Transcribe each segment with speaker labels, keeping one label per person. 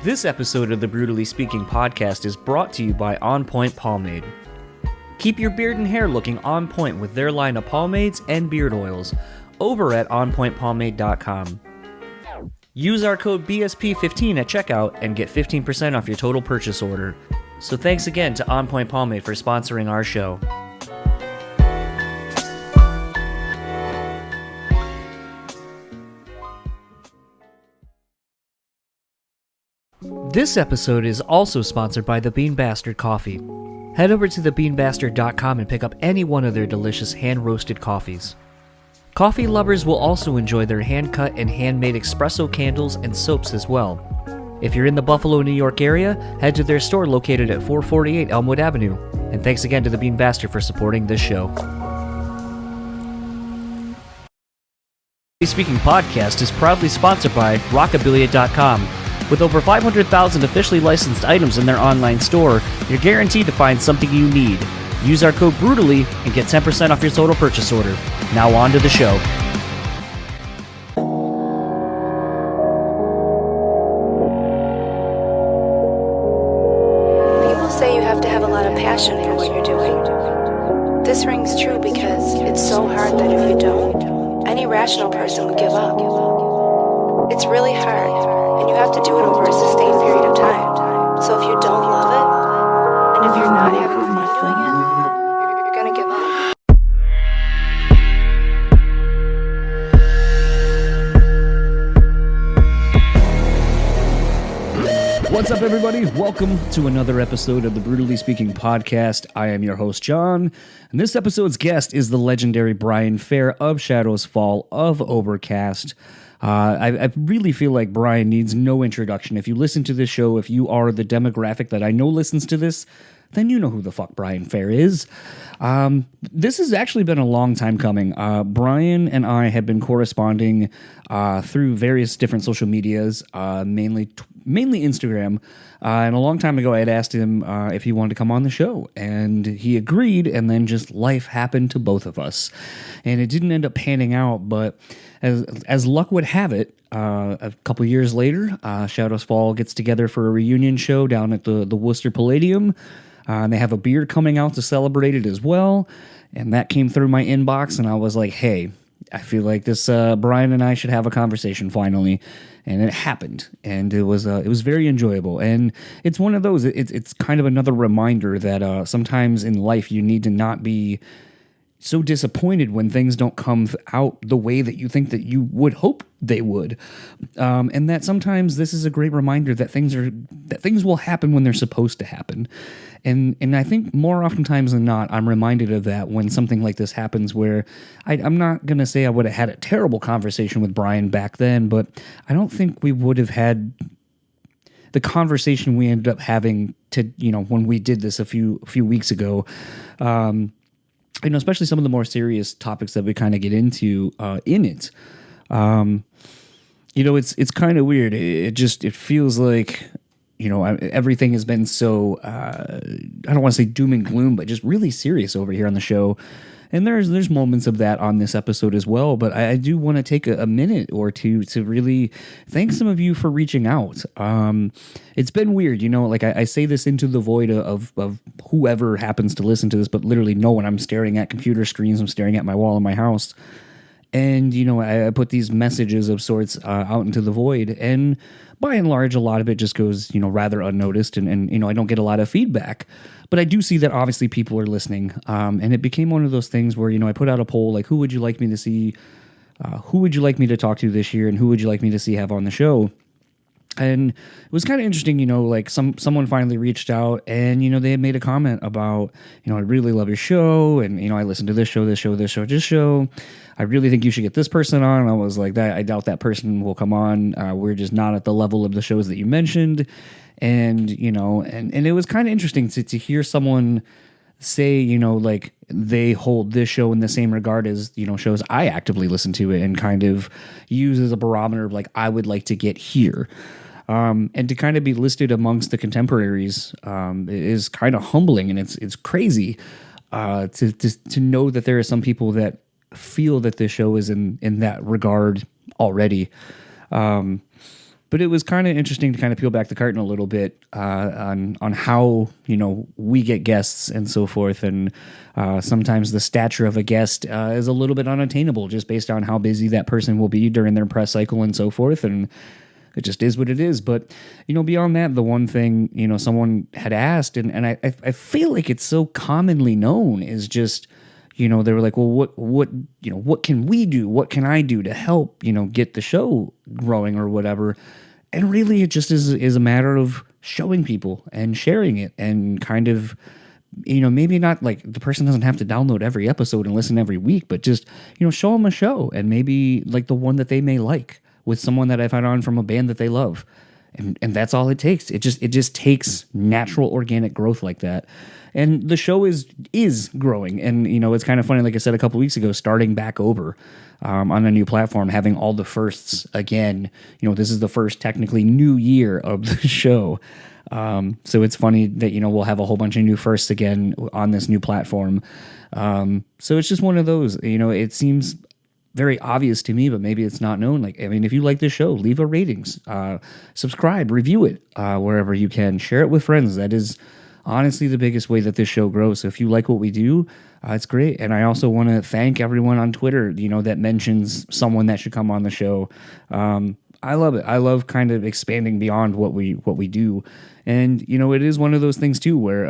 Speaker 1: This episode of the BREWtally Speaking podcast is brought to you by On Point Pomade. Keep your beard and hair looking on point with their line of pomades and beard oils over at onpointpomade.com. Use our code BSP15 at checkout and get 15% off your total purchase order. So thanks again to On Point Pomade for sponsoring our show. This episode is also sponsored by the Bean Bastard Coffee. Head over to thebeanbastard.com and pick up any one of their delicious hand-roasted coffees. Coffee lovers will also enjoy their hand-cut and handmade espresso candles and soaps as well. If you're in the Buffalo, New York area, head to their store located at 448 Elmwood Avenue. And thanks again to the Bean Bastard for supporting this show. The Speaking podcast is proudly sponsored by Rockabillia.com. With over 500,000 officially licensed items in their online store, you're guaranteed to find something you need. Use our code BREWtally and get 10% off your total purchase order. Now on to the show.
Speaker 2: People say you have to have a lot of passion for what you're doing. This rings true because it's so hard that if you don't, any rational person would give up. It's really hard. And you have to do it over a sustained period of time. So if you don't love it, and if you're not having fun doing it, you're gonna give
Speaker 1: up. What's up, everybody? Welcome to another episode of the BREWtally Speaking podcast. I am your host, John, and this episode's guest is the legendary Brian Fair of Shadows Fall of Overcast. I really feel like Brian needs no introduction. If you listen to this show, if you are the demographic that I know listens to this, then you know who the fuck Brian Fair is. This has actually been a long time coming. Brian and I have been corresponding through various different social medias, mainly Instagram. And a long time ago, I had asked him if he wanted to come on the show, and he agreed, and then just life happened to both of us. And it didn't end up panning out, but as luck would have it, a couple years later, Shadows Fall gets together for a reunion show down at the Worcester Palladium. And they have a beer coming out to celebrate it as well. And that came through my inbox, and I was like, hey, I feel like this Brian and I should have a conversation finally. And it happened, and it was very enjoyable. And it's one of those, it's kind of another reminder that sometimes in life you need to not be so disappointed when things don't come out the way that you think that you would hope they would, and that sometimes this is a great reminder that things will happen when they're supposed to happen, and I think more oftentimes than not, I'm reminded of that when something like this happens. Where I'm not gonna say I would have had a terrible conversation with Brian back then, but I don't think we would have had the conversation we ended up having when we did this a few weeks ago. Especially some of the more serious topics that we kind of get into in it. It's kind of weird. It feels like, everything has been so, I don't want to say doom and gloom, but just really serious over here on the show. And there's moments of that on this episode as well, but I do want to take a minute or two to really thank some of you for reaching out. It's been weird, I say this into the void of whoever happens to listen to this, but literally no one. I'm staring at computer screens, I'm staring at my wall in my house, and I put these messages of sorts out into the void, and by and large, a lot of it just goes, rather unnoticed, and I don't get a lot of feedback. But I do see that obviously people are listening, and it became one of those things where, I put out a poll, like, who would you like me to see, who would you like me to talk to this year, and who would you like me to see have on the show? And it was kind of interesting, someone finally reached out, and, they had made a comment about, I really love your show, and, I listen to this show. I really think you should get this person on. And I was like, I doubt that person will come on. We're just not at the level of the shows that you mentioned. And, and it was kind of interesting to hear someone say, they hold this show in the same regard as, shows I actively listen to it and kind of use as a barometer of I would like to get here. And to kind of be listed amongst the contemporaries is kind of humbling, and it's crazy to know that there are some people that feel that this show is in that regard already. But it was kind of interesting to kind of peel back the curtain a little bit on how we get guests and so forth, and sometimes the stature of a guest is a little bit unattainable just based on how busy that person will be during their press cycle and so forth, and it just is what it is. But beyond that, the one thing someone had asked, and I feel like it's so commonly known, is just they were like, well, what can we do? What can I do to help get the show growing or whatever? And really, it just is a matter of showing people and sharing it, and kind of maybe not like the person doesn't have to download every episode and listen every week, but just show them a show, and maybe like the one that they may like with someone that I've had on from a band that they love. And that's all it takes. It just takes natural organic growth like that. And the show is growing. And, it's kind of funny, like I said a couple weeks ago, starting back over on a new platform, having all the firsts again. This is the first technically new year of the show. So it's funny that, we'll have a whole bunch of new firsts again on this new platform. So it's just one of those, it seems very obvious to me, but maybe it's not known. Like, I mean, if you like this show, leave a ratings, subscribe, review it wherever you can, share it with friends. That is honestly the biggest way that this show grows. So if you like what we do, it's great. And I also want to thank everyone on Twitter, that mentions someone that should come on the show. I love it. I love kind of expanding beyond what we do. And, it is one of those things too, where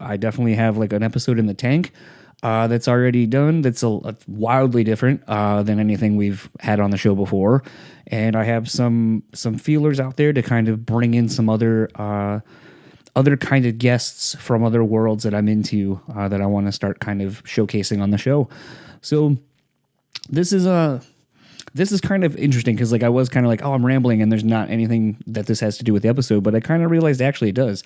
Speaker 1: I definitely have like an episode in the tank that's already done, that's a wildly different than anything we've had on the show before. And I have some feelers out there to kind of bring in some other kind of guests from other worlds that I'm into that I want to start kind of showcasing on the show. So this is kind of interesting, because like I was kind of like, oh, I'm rambling and there's not anything that this has to do with the episode, but I kind of realized actually it does.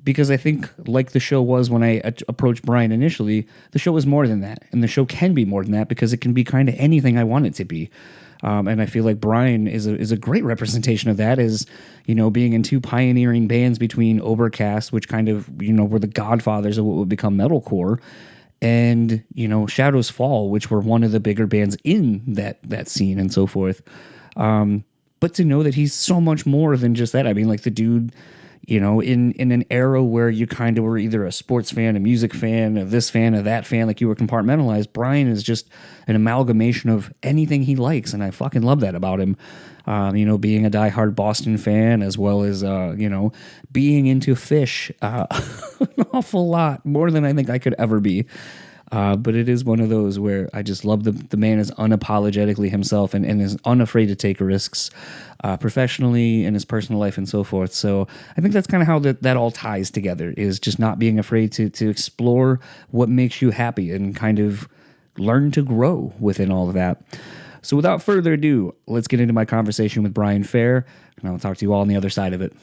Speaker 1: Because I think, like the show was when I approached Brian initially, the show is more than that. And the show can be more than that, because it can be kind of anything I want it to be. And I feel like Brian is a great representation of that, as, being in two pioneering bands between Overcast, which kind of, were the godfathers of what would become metalcore, and, Shadows Fall, which were one of the bigger bands in that scene and so forth. But to know that he's so much more than just that. I mean, like, the dude, in an era where you kind of were either a sports fan, a music fan, of this fan, of that fan, like you were compartmentalized, Brian is just an amalgamation of anything he likes, and I fucking love that about him. Being a diehard Boston fan, as well as, being into Fish an awful lot, more than I think I could ever be. But it is one of those where I just love the man is unapologetically himself and is unafraid to take risks professionally in his personal life and so forth. So I think that's kind of how that all ties together, is just not being afraid to explore what makes you happy and kind of learn to grow within all of that. So without further ado, let's get into my conversation with Brian Fair, and I'll talk to you all on the other side of it.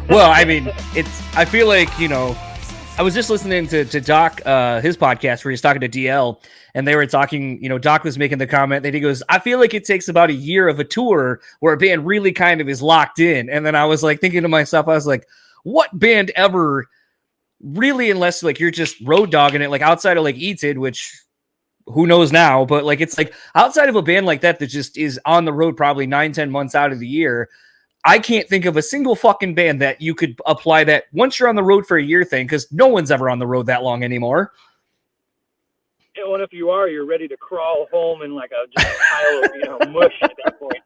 Speaker 1: Well, I mean, I feel like, I was just listening to Doc, his podcast, where he's talking to DL, and they were talking, Doc was making the comment that he goes, I feel like it takes about a year of a tour where a band really kind of is locked in. And then I was like thinking to myself, I was like, what band ever really, unless like you're just road dogging it, like outside of like Eated, which who knows now, but like, it's like outside of a band like that just is on the road probably 9-10 months out of the year, I can't think of a single fucking band that you could apply that once you're on the road for a year thing, because no one's ever on the road that long anymore.
Speaker 3: Yeah, well, if you are, you're ready to crawl home in like a pile of mush at that point.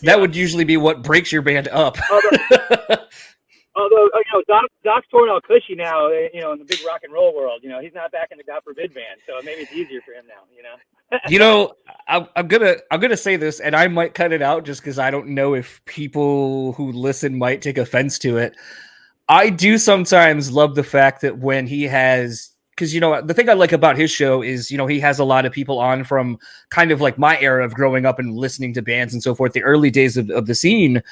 Speaker 1: That would usually be what breaks your band up.
Speaker 3: Although Doc's touring all cushy now, in the big rock and roll world. He's not back in the God Forbid band, so maybe it's easier for him now.
Speaker 1: I'm gonna say this, and I might cut it out just because I don't know if people who listen might take offense to it. I do sometimes love the fact that when he has because, you know, the thing I like about his show is, you know, he has a lot of people on from kind of like my era of growing up and listening to bands and so forth, the early days of the scene.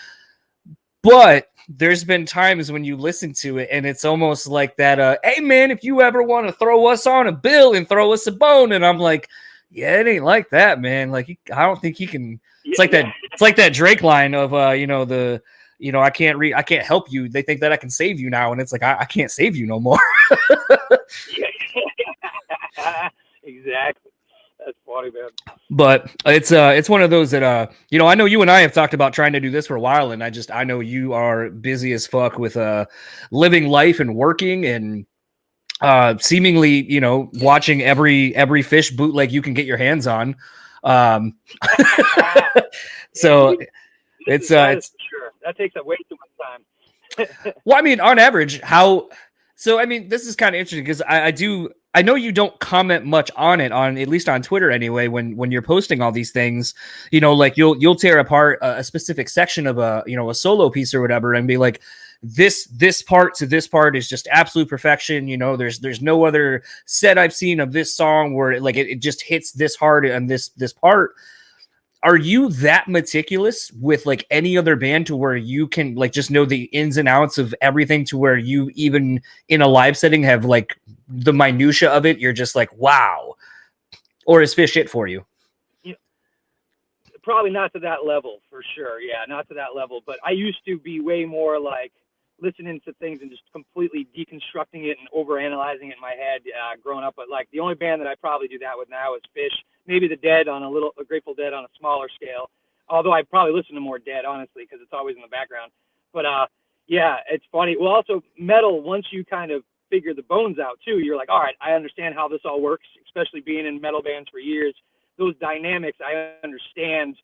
Speaker 1: But there's been times when you listen to it and it's almost like that, hey man, if you ever want to throw us on a bill and throw us a bone. And I'm like, yeah, it ain't like that, man. Like, I don't think he can. It's like that. It's like that Drake line of, you know, I can't help you. They think that I can save you now. And it's like, I can't save you no more.
Speaker 3: Exactly. That's funny, man.
Speaker 1: But it's one of those that, you know, I know you and I have talked about trying to do this for a while, and I know you are busy as fuck with living life and working and seemingly, you know, watching every fish bootleg you can get your hands on. So it's
Speaker 3: sure that takes up way too much time.
Speaker 1: Well, I mean, on average, so I mean, this is kind of interesting because I know you don't comment much on it, on at least on Twitter anyway, when you're posting all these things, you know, like you'll tear apart a specific section of a solo piece or whatever and be like, this part to this part is just absolute perfection. You know, there's no other set I've seen of this song where it just hits this hard and this part. Are you that meticulous with like any other band to where you can like just know the ins and outs of everything to where you even in a live setting have like the minutia of it? You're just like, wow. Or is Fish it for you?
Speaker 3: Yeah, probably not to that level for sure. Yeah, not to that level. But I used to be way more like listening to things and just completely deconstructing it and overanalyzing it in my head growing up. But like the only band that I probably do that with now is Fish. Maybe the Dead on a Grateful Dead on a smaller scale. Although I probably listen to more Dead, honestly, because it's always in the background. But yeah, it's funny. Well, also metal, once you kind of figure the bones out too, you're like, all right, I understand how this all works, especially being in metal bands for years. Those dynamics I understand,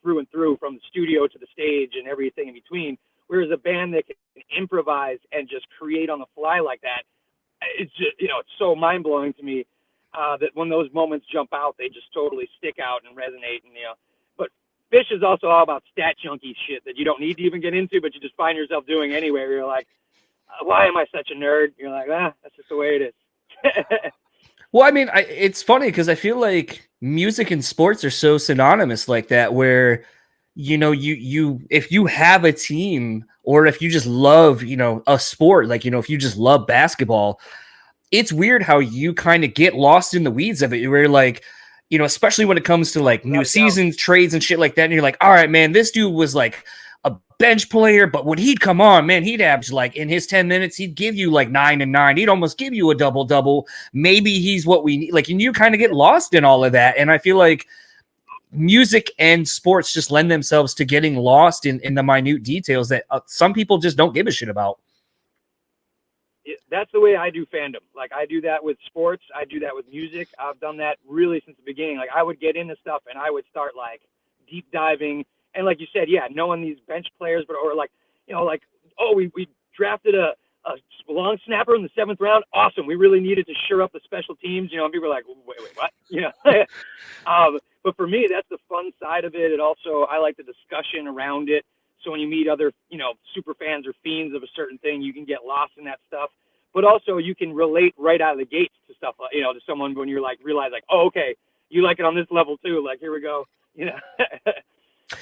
Speaker 3: through and through, from the studio to the stage and everything in between. Whereas a band that can improvise and just create on the fly like that, it's just, it's so mind blowing to me. That when those moments jump out, they just totally stick out and resonate. And but Fish is also all about stat junkie shit that you don't need to even get into, but you just find yourself doing anyway. Where you're like, why am I such a nerd? You're like, that's just the way it is.
Speaker 1: Well, I mean, it's funny because I feel like music and sports are so synonymous like that, where you if you have a team or if you just love a sport, like if you just love basketball. It's weird how you kind of get lost in the weeds of it. Where you're like, especially when it comes to like new seasons, trades and shit like that. And you're like, all right, man, this dude was like a bench player, but when he'd come on, man, he'd average like in his 10 minutes, he'd give you like 9 and 9. He'd almost give you a double. Maybe he's what we need. Like, and you kind of get lost in all of that. And I feel like music and sports just lend themselves to getting lost in the minute details that some people just don't give a shit about.
Speaker 3: That's the way I do fandom. Like, I do that with sports. I do that with music. I've done that really since the beginning. Like, I would get into stuff and I would start like deep diving. And like you said, knowing these bench players, we drafted a long snapper in the 7th round. Awesome. We really needed to shore up the special teams. And people are like, wait, what? But for me, that's the fun side of it. And also I like the discussion around it. So when you meet other, super fans or fiends of a certain thing, you can get lost in that stuff. But also you can relate right out of the gates to stuff, to someone when you're like, realize like, oh, okay, you like it on this level too. Like, here we go,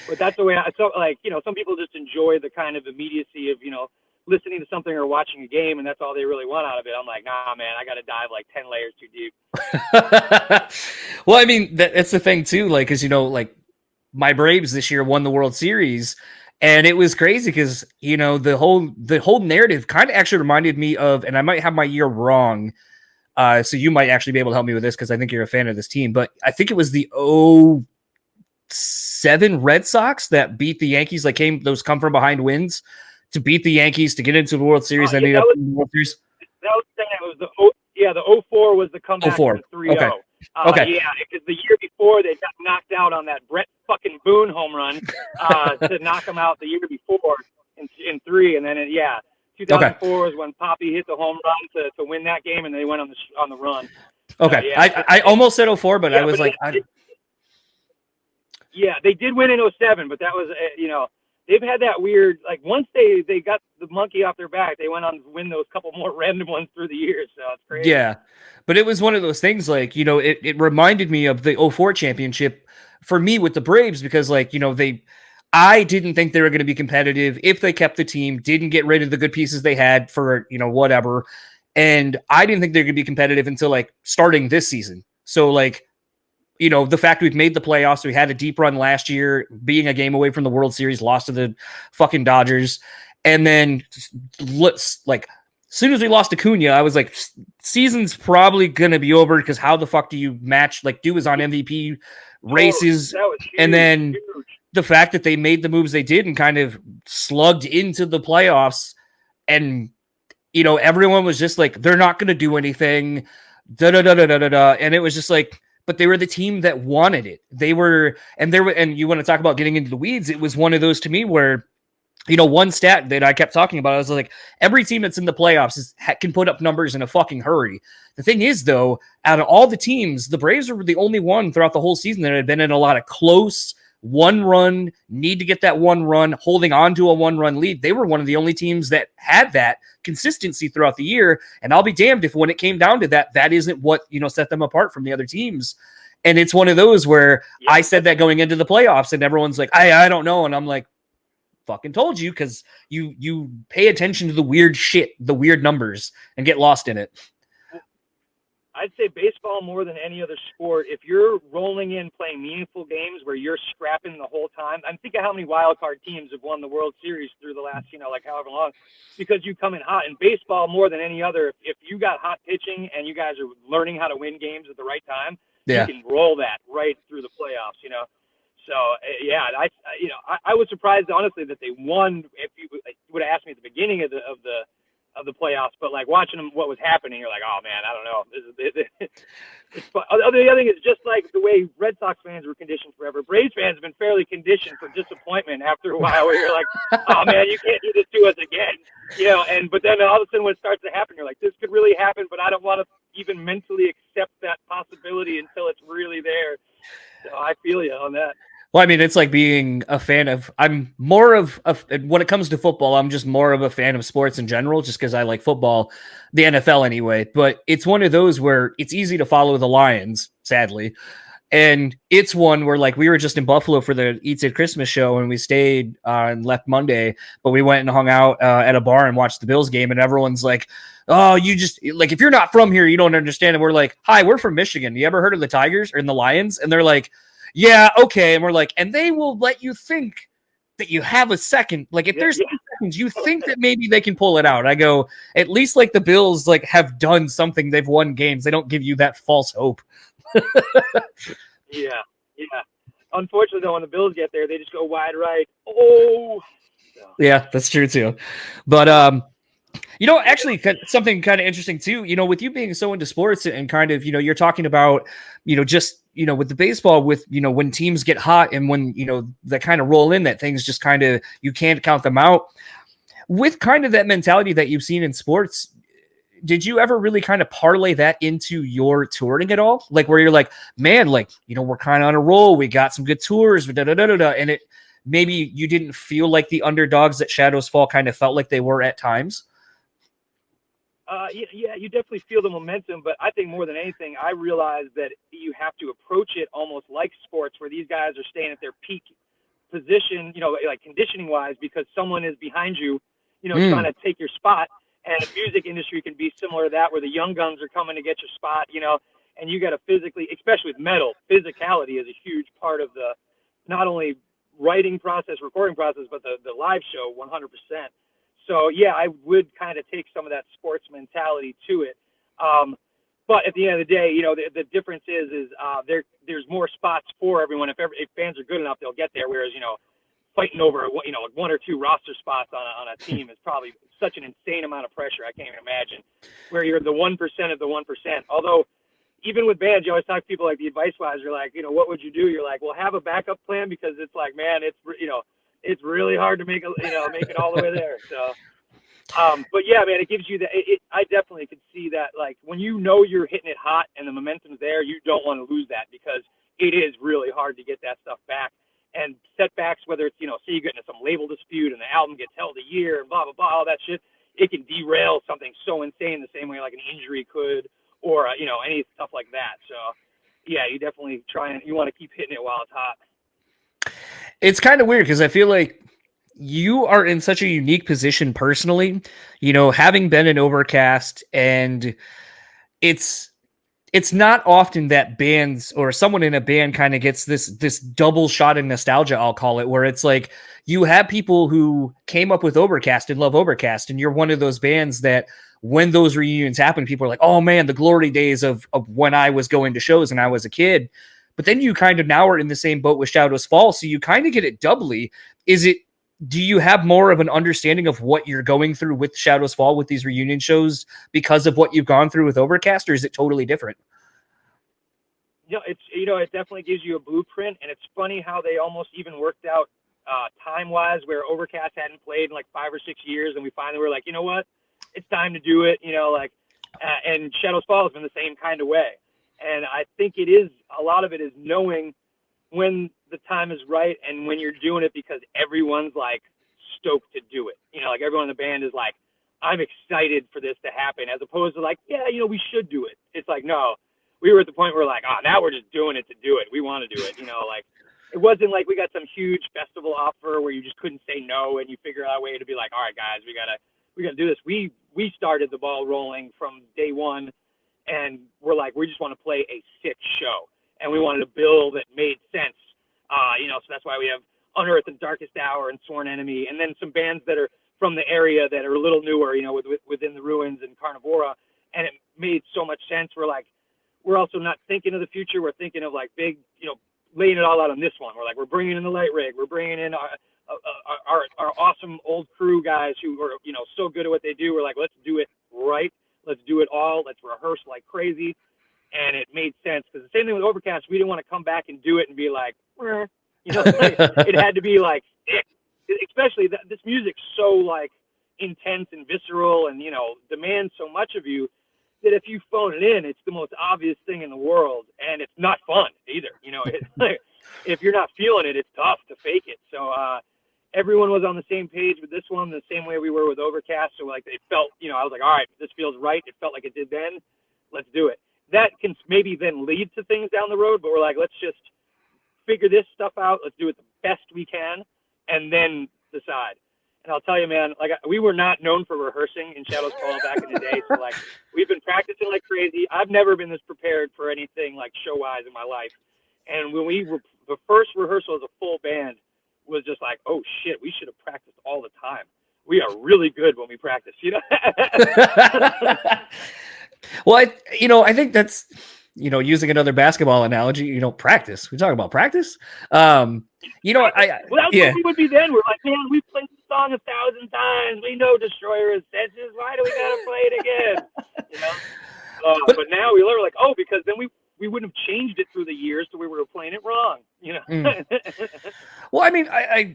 Speaker 3: But that's the way some people just enjoy the kind of immediacy of, listening to something or watching a game, and that's all they really want out of it. I'm like, nah, man, I got to dive like 10 layers too deep.
Speaker 1: Well, I mean, that's the thing too, like, cause my Braves this year won the World Series. And it was crazy because, the whole narrative kind of actually reminded me of, and I might have my year wrong. So you might actually be able to help me with this because I think you're a fan of this team. But I think it was the 2007 Red Sox that beat the Yankees, like those come from behind wins to beat the Yankees to get into the World Series.
Speaker 3: In the World Series. That was the 04 was the comeback to 3-0.
Speaker 1: Okay. Okay.
Speaker 3: Yeah, because the year before they got knocked out on that Brett fucking Boone home run to knock them out the year before in 3, and then 2004 was when Poppy hit the home run to win that game, and they went on the run.
Speaker 1: Okay, I almost said 04, but I was like,
Speaker 3: they did win in 07, but that was they've had that weird, like, once they got the monkey off their back, they went on to win those couple more random ones through the years. So it's crazy.
Speaker 1: Yeah. But it was one of those things, like, it reminded me of the '04 championship for me with the Braves, because, like, I didn't think they were going to be competitive if they kept the team, didn't get rid of the good pieces they had for, whatever. And I didn't think they were going to be competitive until, like, starting this season. So, like, the fact we've made the playoffs, we had a deep run last year, being a game away from the World Series, lost to the fucking Dodgers. And then, like, as soon as we lost Acuna, I was like, season's probably going to be over, because how the fuck do you match, like, dude was on MVP races.
Speaker 3: That was huge,
Speaker 1: and then
Speaker 3: huge.
Speaker 1: The fact that they made the moves they did and kind of slugged into the playoffs, and, everyone was just like, they're not going to do anything, da-da-da-da-da-da. And it was just like, but they were the team that wanted it. And you want to talk about getting into the weeds. It was one of those to me where, one stat that I kept talking about, I was like, every team that's in the playoffs can put up numbers in a fucking hurry. The thing is, though, out of all the teams, the Braves were the only one throughout the whole season that had been in a lot of close one-run, need to get that one run, holding on to a one-run lead. They were one of the only teams that had that consistency throughout the year. And I'll be damned if when it came down to that isn't what, set them apart from the other teams. And it's one of those where I said that going into the playoffs, and everyone's like, I don't know. And I'm like, fucking told you, because you pay attention to the weird shit, the weird numbers, and get lost in it.
Speaker 3: I'd say baseball more than any other sport. If you're rolling in playing meaningful games where you're scrapping the whole time, I'm thinking how many wild card teams have won the World Series through the last, like however long, because you come in hot. In baseball more than any other, if you got hot pitching and you guys are learning how to win games at the right time, you can roll that right through the playoffs, So yeah, I was surprised honestly that they won. If you would have asked me at the beginning of the playoffs, but like watching them, what was happening, you're like, oh man, I don't know. It's fun. The other thing is just like the way Red Sox fans were conditioned forever. Braves fans have been fairly conditioned for disappointment after a while, where you're like, oh man, you can't do this to us again, but then all of a sudden when it starts to happen, you're like, this could really happen, but I don't want to even mentally accept that possibility until it's really there. So I feel you on that.
Speaker 1: Well, I mean, it's like being a fan of, I'm more of when it comes to football, I'm just more of a fan of sports in general, just because I like football, the NFL anyway. But it's one of those where it's easy to follow the Lions, sadly. And it's one where, like, we were just in Buffalo for the Eats at Christmas show, and we stayed and left Monday, but we went and hung out at a bar and watched the Bills game. And everyone's like, oh, you just, like, if you're not from here, you don't understand. And we're like, hi, we're from Michigan. You ever heard of the Tigers or the Lions? And they're like, yeah, okay. And we're like, and they will let you think that you have a second. Like, if there's 2 seconds, you think that maybe they can pull it out. I go, at least, like, the Bills, like, have done something. They've won games. They don't give you that false hope.
Speaker 3: Yeah. Unfortunately, though, when the Bills get there, they just go wide right. Oh.
Speaker 1: Yeah, that's true, too. But, actually, something kind of interesting, too, with you being so into sports and kind of, you're talking about, just, with the baseball, with, when teams get hot and when, they kind of roll in, that things just kind of, you can't count them out. With kind of that mentality that you've seen in sports, did you ever really kind of parlay that into your touring at all? Like, where you're like, man, like, we're kind of on a roll. We got some good tours, and it, maybe you didn't feel like the underdogs that Shadows Fall kind of felt like they were at times?
Speaker 3: Yeah, you definitely feel the momentum, but I think more than anything, I realize that you have to approach it almost like sports, where these guys are staying at their peak position, like conditioning wise, because someone is behind you, trying to take your spot. And the music industry can be similar to that, where the young guns are coming to get your spot, and you got to physically, especially with metal, physicality is a huge part of the, not only writing process, recording process, but the live show 100%. So yeah, I would kind of take some of that sports mentality to it. But at the end of the day, the difference is there's more spots for everyone. If fans are good enough, they'll get there. Whereas, fighting over, like 1 or 2 roster spots on a team is probably such an insane amount of pressure. I can't even imagine, where you're the 1% of the 1%. Although even with bands, you always talk to people like the advice wise, you're like, what would you do? You're like, well, have a backup plan, because it's like, man, it's really hard to make it all the way there. So, but yeah, man, it gives you I definitely could see that, like, when you're hitting it hot and the momentum's there, you don't want to lose that, because it is really hard to get that stuff back. and setbacks, whether it's, say you get into some label dispute and the album gets held a year and blah, blah, blah, all that shit, it can derail something so insane the same way like an injury could, or, any stuff like that. So, yeah, you definitely you want to keep hitting it while it's hot.
Speaker 1: It's kind of weird because I feel like you are in such a unique position personally, having been in Overcast, and it's not often that bands or someone in a band kind of gets this double shot of nostalgia, I'll call it, where it's like you have people who came up with Overcast and love Overcast, and you're one of those bands that when those reunions happen, people are like, oh man, the glory days of when I was going to shows and I was a kid. But then you kind of now are in the same boat with Shadows Fall, so you kind of get it doubly. Do you have more of an understanding of what you're going through with Shadows Fall with these reunion shows because of what you've gone through with Overcast, or is it totally different?
Speaker 3: It definitely gives you a blueprint, and it's funny how they almost even worked out time-wise, where Overcast hadn't played in like 5 or 6 years, and we finally were like, you know what, it's time to do it, and Shadows Fall has been the same kind of way. And I think a lot of it is knowing when the time is right and when you're doing it because everyone's like stoked to do it. Like everyone in the band is like, I'm excited for this to happen, as opposed to like, yeah, we should do it. It's like, no, we were at the point where we're like, now we're just doing it to do it. We want to do it. Like it wasn't like we got some huge festival offer where you just couldn't say no and you figure out a way to be like, all right, guys, we gotta do this. We started the ball rolling from day one, and we're like, we just want to play a sick show, and we wanted to build that made sense. So that's why we have Unearth and Darkest Hour and Sworn Enemy, and then some bands that are from the area that are a little newer, within the Ruins and Carnivora, and it made so much sense. We're like, we're also not thinking of the future. We're thinking of like big, laying it all out on this one. We're like, we're bringing in the light rig. We're bringing in our awesome old crew guys who are, so good at what they do. We're like, let's do it right. Let's do it all. Let's rehearse like crazy. And it made sense because the same thing with Overcast, we didn't want to come back and do it and be like, it had to be like, especially this music's so like intense and visceral and, demands so much of you that if you phone it in, it's the most obvious thing in the world, and it's not fun either. It's like, if you're not feeling it, it's tough to fake it. So everyone was on the same page with this one, the same way we were with Overcast. So like it felt, I was like, all right, this feels right. It felt like it did then. Let's do it. That can maybe then lead to things down the road, but we're like, let's just figure this stuff out. Let's do it the best we can, and then decide. And I'll tell you, man, like we were not known for rehearsing in Shadows Fall back in the day. So like we've been practicing like crazy. I've never been this prepared for anything like show-wise in my life. And when the first rehearsal as a full band was just like, oh shit, we should have practiced all the time. We are really good when we practice,
Speaker 1: Well, I think that's, using another basketball analogy, practice. We talk about practice.
Speaker 3: Well, that's what we would be then. We're like, man, we played the song 1,000 times. We know Destroyer is Senses. Why do we gotta play it again? But now we learn like, oh, because then we wouldn't have changed it through the years so we were playing it wrong.
Speaker 1: Well, I mean, I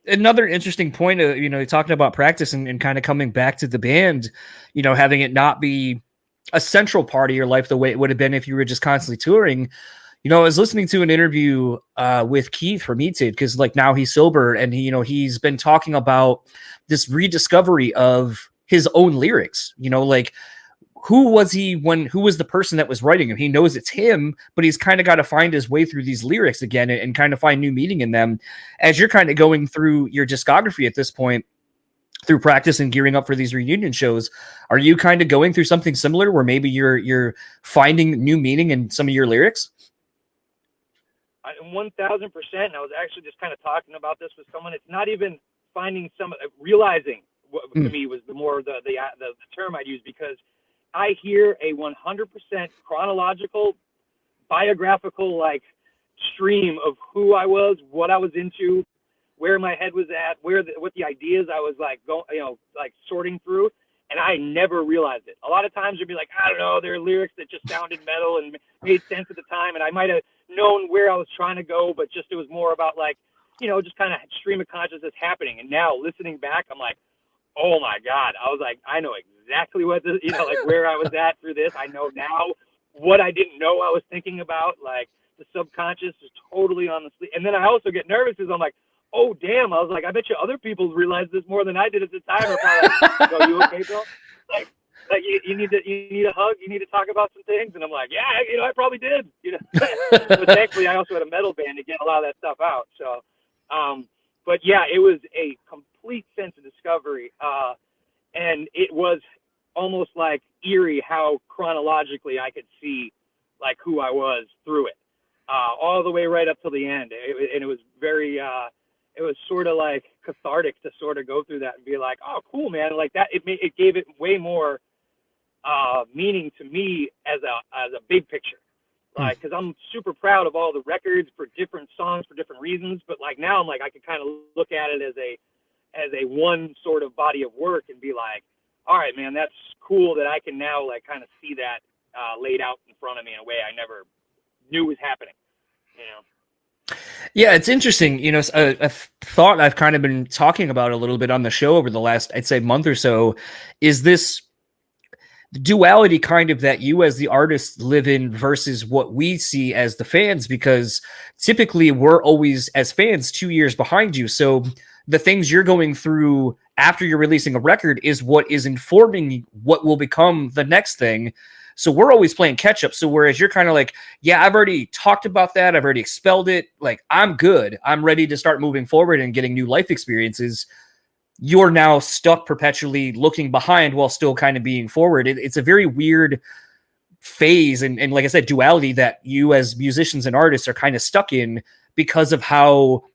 Speaker 1: another interesting point of, talking about practice and kind of coming back to the band, having it not be a central part of your life the way it would have been if you were just constantly touring. I was listening to an interview with Keith from Eated, because like now he's sober, and he's been talking about this rediscovery of his own lyrics. Like who was the person that was writing him? He knows it's him, but he's kind of got to find his way through these lyrics again and kind of find new meaning in them. As you're kind of going through your discography at this point, through practice and gearing up for these reunion shows, are you kind of going through something similar where maybe you're finding new meaning in some of your lyrics?
Speaker 3: 1,000%. I was actually just kind of talking about this with someone. It's not even realizing what to me was the term I'd use, because I hear a 100% chronological, biographical like stream of who I was, what I was into, where my head was at, what the ideas I was like sorting through, and I never realized it. A lot of times you'd be like, I don't know, there are lyrics that just sounded metal and made sense at the time, and I might have known where I was trying to go, but just it was more about like, just kind of stream of consciousness happening. And now listening back, I'm like, oh my God, I was like, I know exactly what like where I was at through this. I know now what I didn't know I was thinking about. Like the subconscious is totally on the sleeve. And then I also get nervous because I'm like, oh damn! I was like, I bet you other people realized this more than I did at the time. Or probably like, you okay, Bill? Like you need a hug. You need to talk about some things. And I'm like, yeah, I probably did. But thankfully, I also had a metal band to get a lot of that stuff out. So, but yeah, it was a complete sense of discovery, and it was almost like eerie how chronologically I could see like who I was through it, all the way right up till the end. And it was very, it was sort of like cathartic to sort of go through that and be like, oh, cool, man. Like that, it gave it way more meaning to me as a big picture. Like, because I'm super proud of all the records for different songs for different reasons, but like now I'm like I can kind of look at it as a one sort of body of work and be like, all right, man, that's cool that I can now like kind of see that laid out in front of me in a way I never knew was happening.
Speaker 1: Yeah, it's interesting. A thought I've kind of been talking about a little bit on the show over the last, I'd say, month or so, is this duality kind of that you as the artist live in versus what we see as the fans, because typically we're always, as fans, 2 years behind you. So the things you're going through after you're releasing a record is what is informing what will become the next thing. So we're always playing catch up. So whereas you're kind of like, yeah, I've already talked about that. I've already expelled it. Like, I'm good. I'm ready to start moving forward and getting new life experiences. You're now stuck perpetually looking behind while still kind of being forward. It's a very weird phase. And like I said, duality that you as musicians and artists are kind of stuck in because of how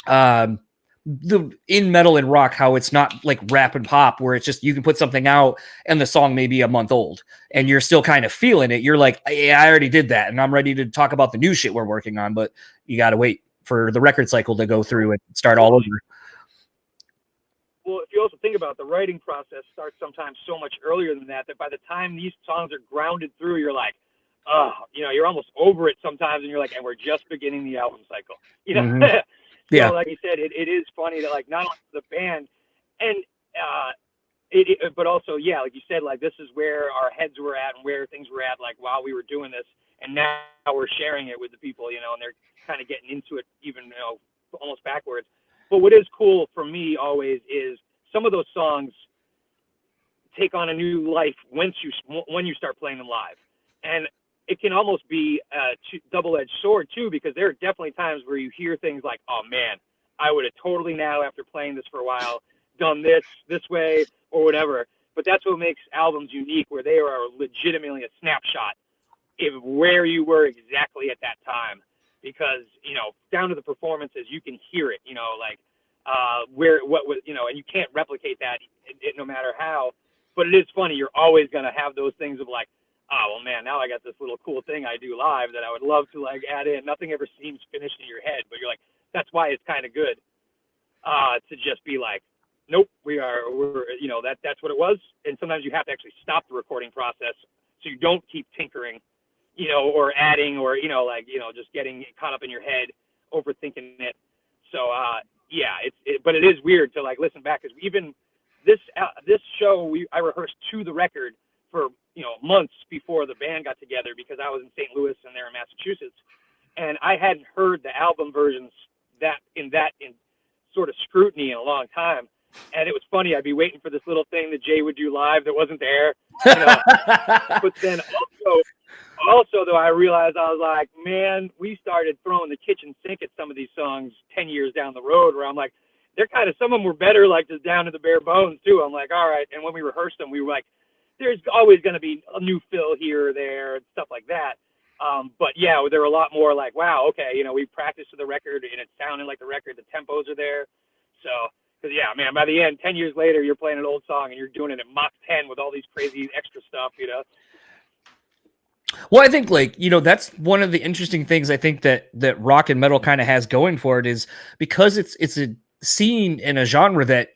Speaker 1: in metal and rock, how it's not like rap and pop where it's just you can put something out and the song may be a month old and you're still kind of feeling it. You're like, yeah, I already did that and I'm ready to talk about the new shit we're working on, but you got to wait for the record cycle to go through and start all over.
Speaker 3: Well, if you also think about it, the writing process starts sometimes so much earlier than that by the time these songs are grounded through, you're like, you're almost over it sometimes, and you're like, and we're just beginning the album cycle.
Speaker 1: Mm-hmm.
Speaker 3: Yeah. So, like you said, it is funny that like not only the band, and but also, yeah, like you said, like this is where our heads were at and where things were at, like while we were doing this, and now we're sharing it with the people, and they're kind of getting into it even, almost backwards. But what is cool for me always is some of those songs take on a new life when you start playing them live. And it can almost be a double-edged sword, too, because there are definitely times where you hear things like, oh, man, I would have totally now, after playing this for a while, done this way or whatever. But that's what makes albums unique, where they are legitimately a snapshot of where you were exactly at that time. Because, down to the performances, you can hear it, what was, and you can't replicate that no matter how. But it is funny. You're always going to have those things of like, oh, well, man, now I got this little cool thing I do live that I would love to like add in. Nothing ever seems finished in your head, but you're like, that's why it's kind of good to just be like, nope, that's what it was. And sometimes you have to actually stop the recording process so you don't keep tinkering, or adding or, just getting caught up in your head, overthinking it. So, but it is weird to like listen back because even this show, I rehearsed to the record for, months before the band got together because I was in St. Louis and they're in Massachusetts. And I hadn't heard the album versions in sort of scrutiny in a long time. And it was funny. I'd be waiting for this little thing that Jay would do live that wasn't there. But then also, though, I realized I was like, man, we started throwing the kitchen sink at some of these songs 10 years down the road where I'm like, some of them were better, like just down to the bare bones, too. I'm like, all right. And when we rehearsed them, we were like, there's always going to be a new fill here or there and stuff like that. But yeah, there were a lot more like, wow, okay, we practiced to the record and it sounded like the record, the tempos are there. So, because yeah, man, by the end, 10 years later, you're playing an old song and you're doing it at Mach 10 with all these crazy extra stuff,
Speaker 1: Well, I think that's one of the interesting things I think that rock and metal kind of has going for it is because it's a scene in a genre that,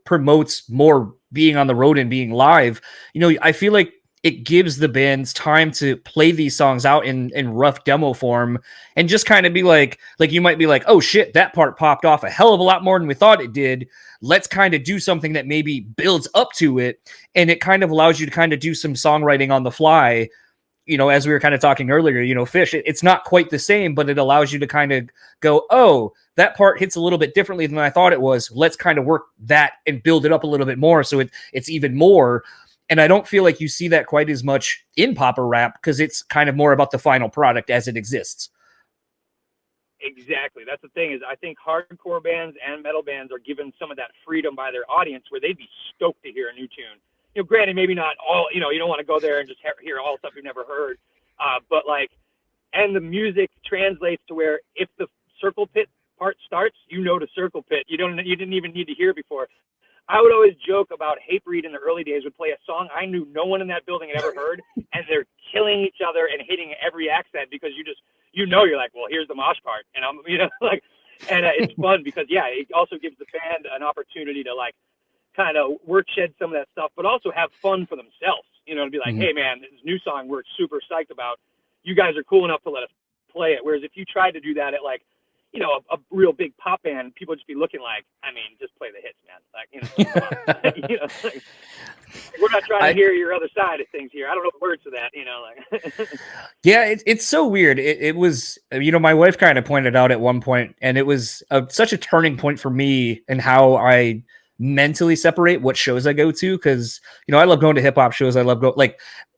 Speaker 1: promotes more being on the road and being live. I feel like it gives the bands time to play these songs out in rough demo form and just kind of be like you might be like, oh shit, that part popped off a hell of a lot more than we thought it did. Let's kind of do something that maybe builds up to it. And it kind of allows you to kind of do some songwriting on the fly as we were kind of talking earlier, Fish, it's not quite the same, but it allows you to kind of go, oh, that part hits a little bit differently than I thought it was. Let's kind of work that and build it up a little bit more. So it's even more. And I don't feel like you see that quite as much in pop or rap because it's kind of more about the final product as it exists.
Speaker 3: Exactly. That's the thing is I think hardcore bands and metal bands are given some of that freedom by their audience where they'd be stoked to hear a new tune. Granted, maybe not all, you don't want to go there and just hear all stuff you've never heard. But and the music translates to where if the circle pit part starts, the circle pit. You didn't even need to hear it before. I would always joke about Hatebreed in the early days would play a song I knew no one in that building had ever heard, and they're killing each other and hitting every accent because you're like, well, here's the mosh part, and it's fun because it also gives the band an opportunity to kind of shed some of that stuff, but also have fun for themselves, to be like, hey man, this new song we're super psyched about. You guys are cool enough to let us play it. Whereas if you tried to do that at a real big pop band, people would just be looking like, just play the hits, man. We're not trying to hear your other side of things here. I don't know the words to that,
Speaker 1: Yeah, it's so weird. It was, my wife kind of pointed out at one point, and it was such a turning point for me and how I mentally separate what shows I go to. Cause I love going to hip hop shows. I love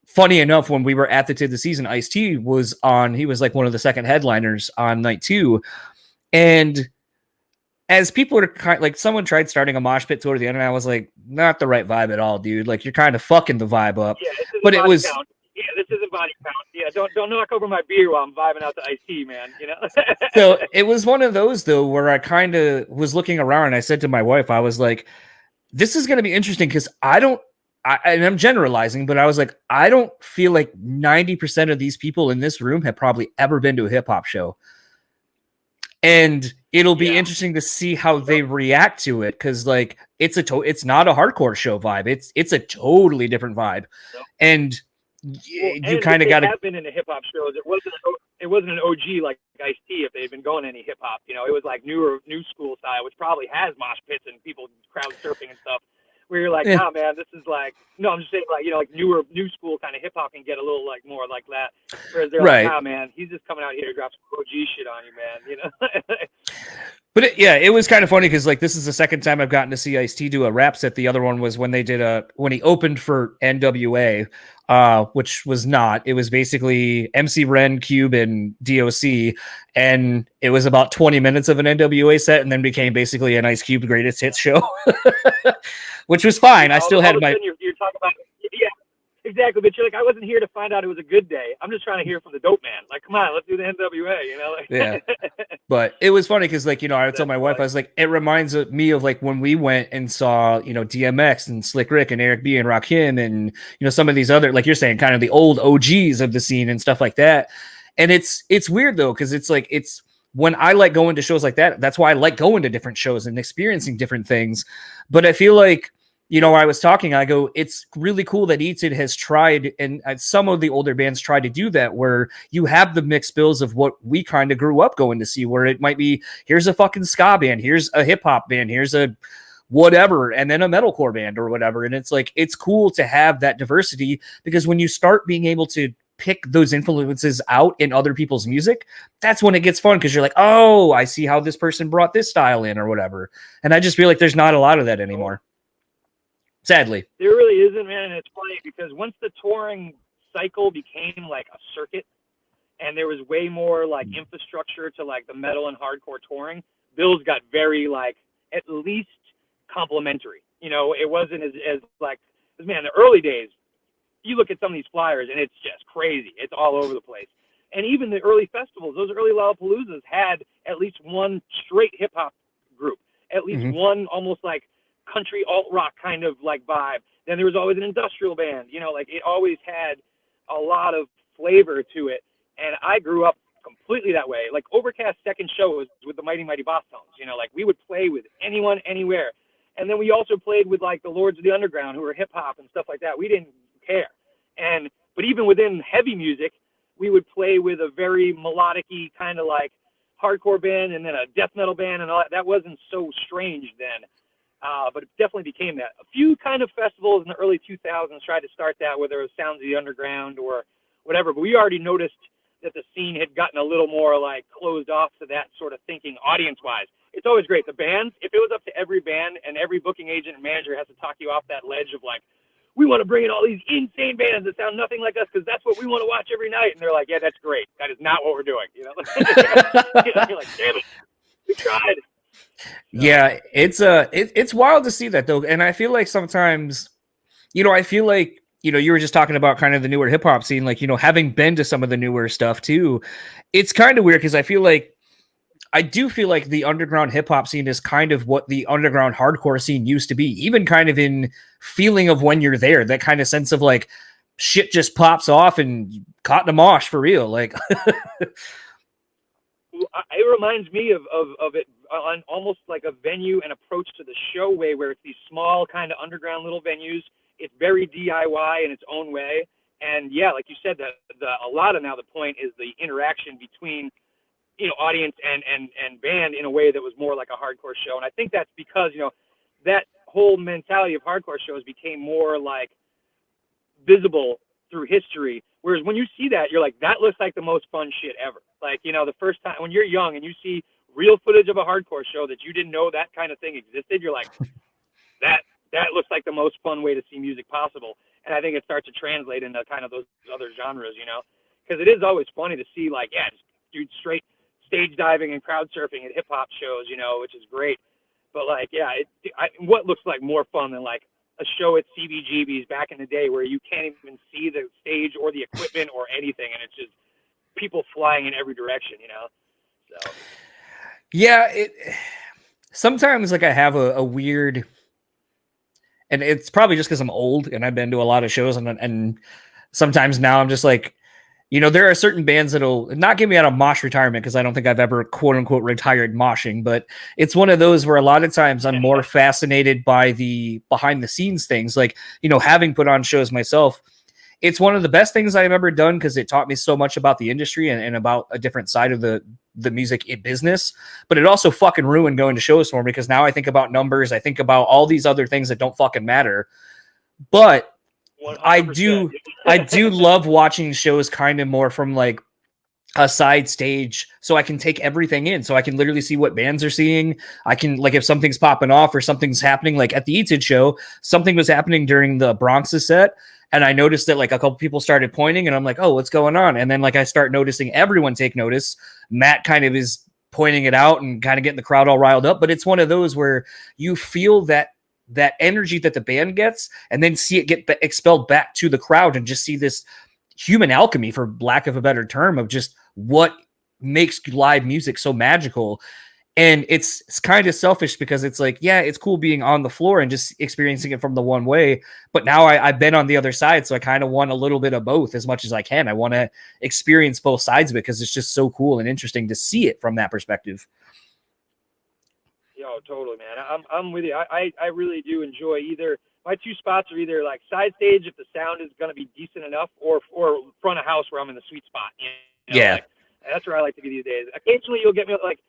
Speaker 1: funny enough, when we were at the Tid the Season, Ice-T was on, he was one of the second headliners on night 2. And as people are someone tried starting a mosh pit toward the end, and I was like, not the right vibe at all, dude. You're kind of fucking the vibe up.
Speaker 3: Yeah,
Speaker 1: but it was.
Speaker 3: Count. Yeah, this isn't body count. Yeah, don't knock over my beer while I'm vibing out to Ice-T, man.
Speaker 1: So it was one of those though, where I kind of was looking around, and I said to my wife, I was like, this is going to be interesting because and I'm generalizing, but I was like, I don't feel like 90% of these people in this room have probably ever been to a hip hop show. And it'll be interesting to see how they react to it. Cause it's not a hardcore show vibe. It's a totally different vibe. And you kind of got to
Speaker 3: have been in a hip hop shows. It wasn't an OG like Ice-T if they'd been going any hip hop, it was new school style, which probably has mosh pits and people crowd surfing and stuff. Where you're like, nah, man, this is no, I'm just saying new school kind of hip hop can get a little more like that. Whereas they're like, nah, man, he's just coming out here to drop some OG shit on you, man.
Speaker 1: But it was kind of funny because this is the second time I've gotten to see Ice-T do a rap set. The other one was when they did when he opened for NWA, which was not. It was basically MC Ren, Cube, and DOC, and it was about 20 minutes of an NWA set, and then became basically an Ice Cube greatest hits show, which was fine. I still had my.
Speaker 3: You're talking about exactly, but you're like, I wasn't here to find out it was a good day. I'm just trying to hear from the dope man. Come on, let's do the NWA.
Speaker 1: Yeah. But it was funny because I would tell my wife, I was like, it reminds me of when we went and saw DMX and Slick Rick and Eric B and Rakim and some of these other, like you're saying, kind of the old OGs of the scene and stuff like that. And it's weird though, because it's when I like going to shows like that, that's why I like going to different shows and experiencing different things. But I feel like I was talking, I go, it's really cool that Eated has tried, and some of the older bands try to do that, where you have the mixed bills of what we kind of grew up going to see, where it might be, here's a fucking ska band, here's a hip hop band, here's a whatever, and then a metalcore band or whatever. And it's cool to have that diversity, because when you start being able to pick those influences out in other people's music, that's when it gets fun, because you're like, oh, I see how this person brought this style in or whatever. And I just feel like there's not a lot of that anymore. Sadly.
Speaker 3: There really isn't, man. And it's funny because once the touring cycle became a circuit and there was way more infrastructure to the metal and hardcore touring, bills got very at least complimentary. It wasn't as man, the early days, you look at some of these flyers and it's just crazy. It's all over the place. And even the early festivals, those early Lollapaloozas had at least one straight hip hop group, at least one almost country alt rock kind of vibe. Then there was always an industrial band, it always had a lot of flavor to it. And I grew up completely that way. Overcast's second show was with the Mighty Mighty Boss Tones, we would play with anyone, anywhere. And then we also played with the Lords of the Underground, who were hip hop and stuff like that. We didn't care. But even within heavy music, we would play with a very melodic-y kind of hardcore band and then a death metal band and all that. That wasn't so strange then. But it definitely became that. A few kind of festivals in the early 2000s tried to start that, whether it was Sounds of the Underground or whatever. But we already noticed that the scene had gotten a little more like closed off to that sort of thinking audience-wise. It's always great. The bands, if it was up to every band and every booking agent and manager has to talk you off that ledge of like, we want to bring in all these insane bands that sound nothing like us because that's what we want to watch every night. And they're like, yeah, that's great. That is not what we're doing. You know, you're like, damn it, we tried.
Speaker 1: Yeah, it's wild to see that though, and I feel like sometimes, you know, you were just talking about kind of the newer hip hop scene, like, you know, having been to some of the newer stuff too. It's kind of weird because I do feel like the underground hip hop scene is kind of what the underground hardcore scene used to be, even kind of in feeling of when you're there, that kind of sense of like shit just pops off and caught in a mosh for real. Like,
Speaker 3: it reminds me of it on almost like a venue and approach to the show way, where it's these small kind of underground little venues. It's very DIY in its own way. And yeah, like you said, a lot of now the point is the interaction between, you know, audience and band in a way that was more like a hardcore show. And I think that's because, you know, that whole mentality of hardcore shows became more like visible through history. Whereas when you see that, you're like, that looks like the most fun shit ever. Like, you know, the first time when you're young and you see real footage of a hardcore show that you didn't know that kind of thing existed, you're like, that looks like the most fun way to see music possible. And I think it starts to translate into kind of those other genres, you know, because it is always funny to see like, yeah, just dude straight stage diving and crowd surfing at hip hop shows, you know, which is great. But like, yeah, what looks like more fun than like a show at CBGB's back in the day where you can't even see the stage or the equipment or anything, and it's just people flying in every direction, you know? So.
Speaker 1: Yeah, sometimes like I have a weird, and it's probably just because I'm old and I've been to a lot of shows, and sometimes now I'm just like, you know, there are certain bands that'll not get me out of mosh retirement because I don't think I've ever quote unquote retired moshing, but it's one of those where a lot of times I'm more fascinated by the behind the scenes things. Like, you know, having put on shows myself, it's one of the best things I've ever done because it taught me so much about the industry and about a different side of the music business. But it also fucking ruined going to shows for me because now I think about numbers. I think about all these other things that don't fucking matter. But 100%. I do love watching shows kind of more from like a side stage, so I can take everything in. So I can literally see what bands are seeing. I can, like, if something's popping off or something's happening, like at the Eated show, something was happening during the Bronx's set. And I noticed that like a couple people started pointing and I'm like, oh, what's going on? And then like I start noticing everyone take notice. Matt kind of is pointing it out and kind of getting the crowd all riled up. But it's one of those where you feel that energy that the band gets and then see it get expelled back to the crowd and just see this human alchemy, for lack of a better term, of just what makes live music so magical. And it's kind of selfish because it's like, yeah, it's cool being on the floor and just experiencing it from the one way. But now I've been on the other side, so I kind of want a little bit of both as much as I can. I want to experience both sides of it because it's just so cool and interesting to see it from that perspective.
Speaker 3: Yo, totally, man. I'm with you. I really do enjoy either. My two spots are either like side stage if the sound is going to be decent enough, or front of house where I'm in the sweet spot. You know,
Speaker 1: yeah,
Speaker 3: like, that's where I like to be these days. Occasionally, you'll get me like.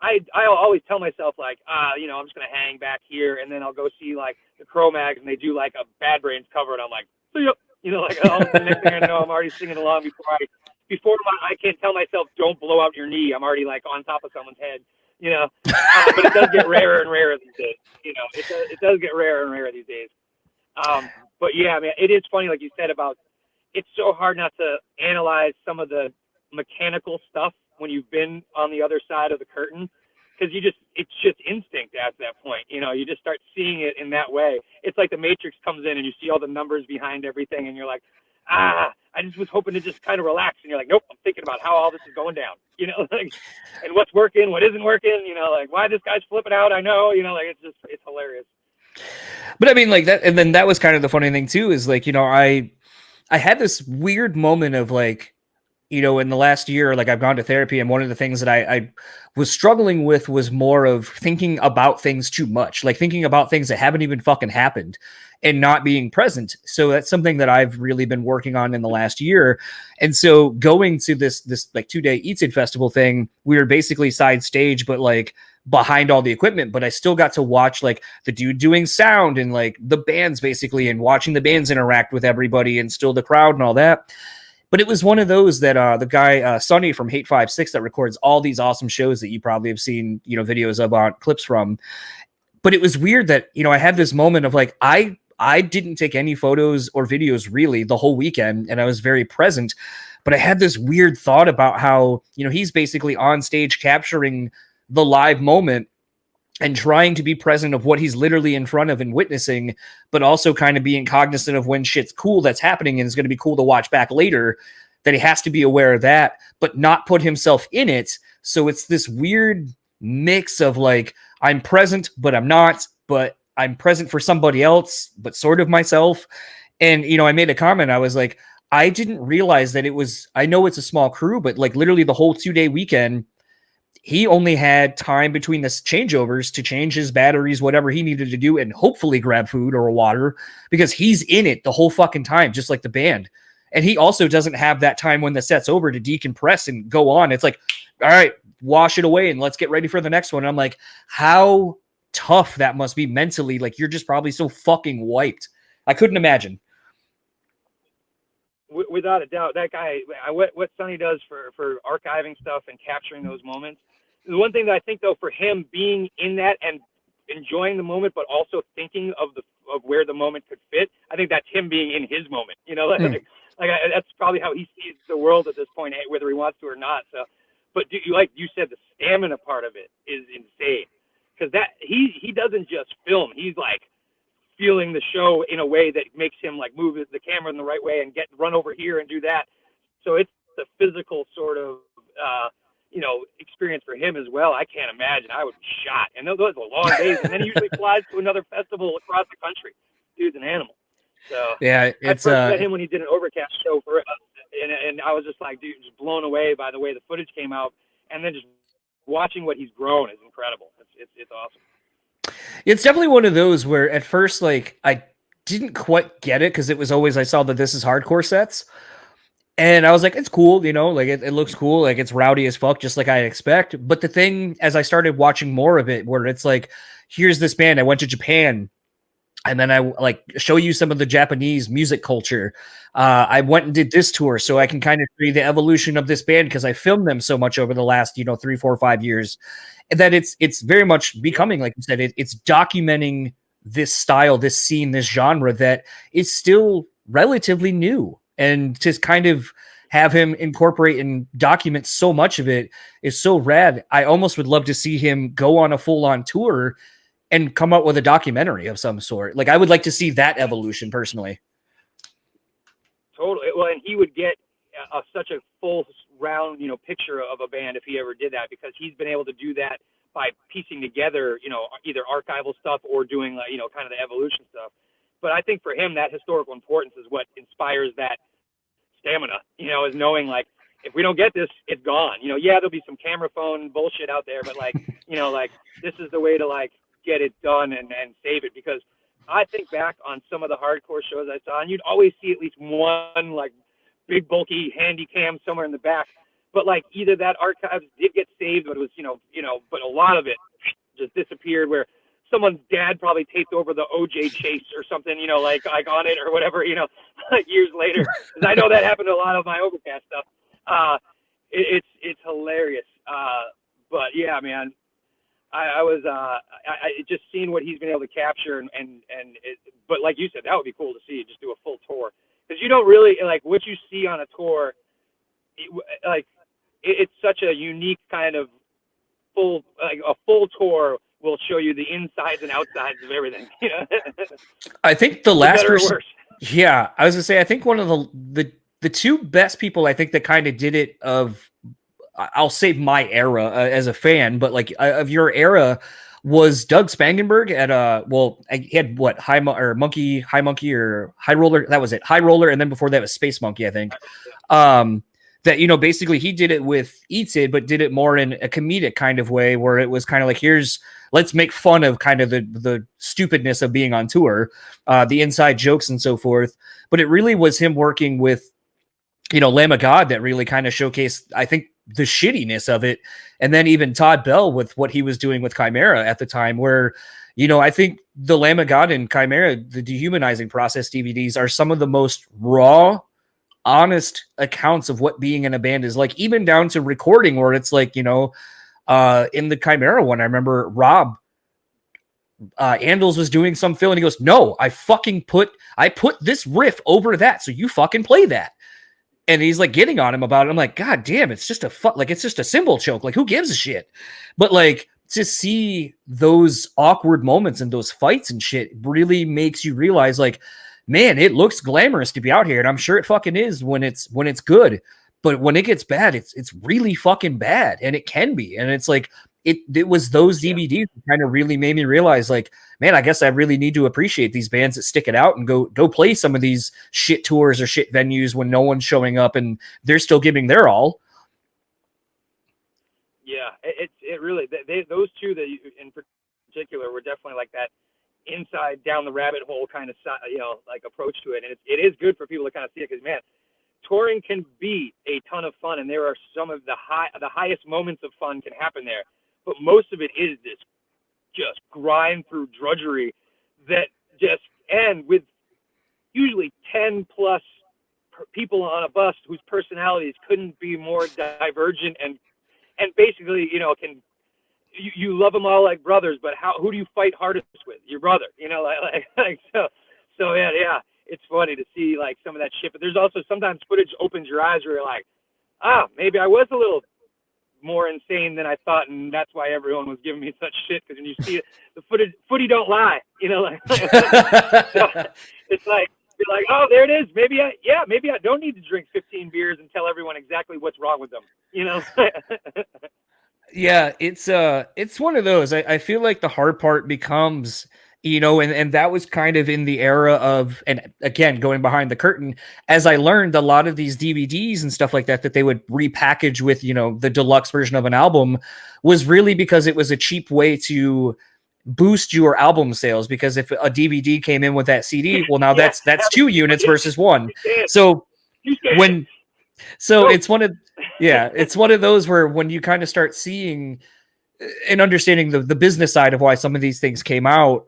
Speaker 3: I'll always tell myself like, you know, I'm just gonna hang back here, and then I'll go see like the Cro-Mags, and they do like a Bad Brains cover, and I'm like, see ya. You know, like the next thing I know, I'm already singing along before I can't tell myself don't blow out your knee. I'm already like on top of someone's head. You know, but it does get rarer and rarer these days. You know, it does get rarer and rarer these days. But yeah, man, it is funny, like you said, about it's so hard not to analyze some of the mechanical stuff when you've been on the other side of the curtain, because it's just instinct at that point. You know, you just start seeing it in that way. It's like the Matrix comes in and you see all the numbers behind everything, and you're like, I just was hoping to just kind of relax. And you're like, nope, I'm thinking about how all this is going down, you know, like, and what's working, what isn't working, you know, like why this guy's flipping out. I know, you know, like it's hilarious.
Speaker 1: But I mean, like that, and then that was kind of the funny thing too, is like, you know, I had this weird moment of like, you know, in the last year, like I've gone to therapy, and one of the things that I was struggling with was more of thinking about things too much, like thinking about things that haven't even fucking happened and not being present. So that's something that I've really been working on in the last year. And so going to this like 2-day Eats It festival thing, we were basically side stage, but like behind all the equipment, but I still got to watch like the dude doing sound and like the bands basically, and watching the bands interact with everybody and still the crowd and all that. But it was one of those that the guy Sonny from Hate 56 that records all these awesome shows that you probably have seen, videos of on clips from. But it was weird that, I had this moment of like, I didn't take any photos or videos really the whole weekend, and I was very present. But I had this weird thought about how, he's basically on stage capturing the live moment and trying to be present of what he's literally in front of and witnessing, but also kind of being cognizant of when shit's cool that's happening and is going to be cool to watch back later, that he has to be aware of that, but not put himself in it. So it's this weird mix of like, I'm present, but I'm not, but I'm present for somebody else, but sort of myself. And, I made a comment. I was like, I didn't realize that I know it's a small crew, but like literally the whole 2-day weekend, he only had time between the changeovers to change his batteries, whatever he needed to do, and hopefully grab food or water, because he's in it the whole fucking time, just like the band. And he also doesn't have that time when the set's over to decompress and go on. It's like, all right, wash it away and let's get ready for the next one. And I'm like, how tough that must be mentally. Like, you're just probably so fucking wiped. I couldn't imagine.
Speaker 3: Without a doubt, that guy, what Sonny does for archiving stuff and capturing those moments. The one thing that I think, though, for him being in that and enjoying the moment, but also thinking of where the moment could fit, I think that's him being in his moment. That's probably how he sees the world at this point, whether he wants to or not. So, but like you said, the stamina part of it is insane, because that he doesn't just film; he's like feeling the show in a way that makes him like move the camera in the right way and run over here and do that. So it's the physical sort of experience for him as well. I can't imagine. I would be shot. And those are long days. And then he usually flies to another festival across the country. Dude's an animal. So
Speaker 1: yeah,
Speaker 3: it's I first met him when he did an Overcast show for us, and I was just like, dude, just blown away by the way the footage came out, and then just watching what he's grown is incredible. It's awesome.
Speaker 1: It's definitely one of those where at first, like, I didn't quite get it, because it was always, I saw the This Is Hardcore sets, and I was like, it's cool, like it looks cool, like it's rowdy as fuck, just like I expect. But the thing, as I started watching more of it, where it's like, here's this band, I went to Japan, and then I like show you some of the Japanese music culture. I went and did this tour, so I can kind of see the evolution of this band, because I filmed them so much over the last 3, 4, 5 years, and that it's very much becoming, like you said, it's documenting this style, this scene, this genre that is still relatively new. And to kind of have him incorporate and document so much of it is so rad. I almost would love to see him go on a full-on tour and come out with a documentary of some sort. Like, I would like to see that evolution personally.
Speaker 3: Totally. Well, and he would get such a full round, picture of a band if he ever did that, because he's been able to do that by piecing together, either archival stuff or doing, kind of the evolution stuff. But I think for him, that historical importance is what inspires that stamina, is knowing, like, if we don't get this, it's gone. There'll be some camera phone bullshit out there, but like, like, this is the way to like get it done and save it. Because I think back on some of the hardcore shows I saw, and you'd always see at least one like big bulky handy cam somewhere in the back. But like, either that archive did get saved, but it was, but a lot of it just disappeared, where someone's dad probably taped over the OJ chase or something, like on it or whatever, years later. 'Cause I know that happened to a lot of my Overcast stuff. It's hilarious. But yeah, man, I was just seeing what he's been able to capture, but like you said, that would be cool to see, just do a full tour, because you don't really like what you see on a tour. It's such a unique kind of a full tour will show you the insides and outsides of everything.
Speaker 1: I think the last person,
Speaker 3: yeah,
Speaker 1: I was gonna say, I think one of the two best people I think that kind of did it I'll say my era as a fan, but like of your era, was Doug Spangenberg at he had what, High Monkey, or High Roller, that was it, High Roller, and then before that was Space Monkey, I think. That basically he did it with Eats It, but did it more in a comedic kind of way, where it was kind of like, let's make fun of kind of the stupidness of being on tour, the inside jokes and so forth. But it really was him working with Lamb of God that really kind of showcased, I think, the shittiness of it. And then even Todd Bell with what he was doing with Chimera at the time, where, I think the Lamb of God and Chimera, the Dehumanizing Process DVDs, are some of the most raw, honest accounts of what being in a band is like, even down to recording, where it's like, in the Chimera one, I remember Rob Andals was doing some fill and he goes, no, I put this riff over that, so you fucking play that. And he's like getting on him about it. I'm like, God damn, it's just it's just a cymbal choke. Like, who gives a shit? But like, to see those awkward moments and those fights and shit really makes you realize, like, man, it looks glamorous to be out here, and I'm sure it fucking is when it's good. But when it gets bad, it's really fucking bad, and it can be. And it's like it was those DVDs that kind of really made me realize, like, man, I guess I really need to appreciate these bands that stick it out and go play some of these shit tours or shit venues when no one's showing up and they're still giving their all.
Speaker 3: Yeah, it really, those two that in particular were definitely like that inside down the rabbit hole kind of, like approach to it. And it is good for people to kind of see it, because, man, touring can be a ton of fun, and there are some of the highest moments of fun can happen there. But most of it is this just grind through drudgery that just end with usually 10 plus people on a bus whose personalities couldn't be more divergent, and basically, you love them all like brothers, but who do you fight hardest with? Your brother, so yeah, it's funny to see like some of that shit. But there's also sometimes footage opens your eyes where you're like, maybe I was a little more insane than I thought, and that's why everyone was giving me such shit. Because when you see it, the footy don't lie, so it's like, you're like, oh, there it is. Maybe I don't need to drink 15 beers and tell everyone exactly what's wrong with them,
Speaker 1: Yeah, it's one of those. I feel like the hard part becomes, and that was kind of in the era of, and again, going behind the curtain, as I learned a lot of these DVDs and stuff like that they would repackage with, the deluxe version of an album, was really because it was a cheap way to boost your album sales. Because if a DVD came in with that CD, well, now that's 2 units versus 1. So it's one of those where when you kind of start seeing and understanding the business side of why some of these things came out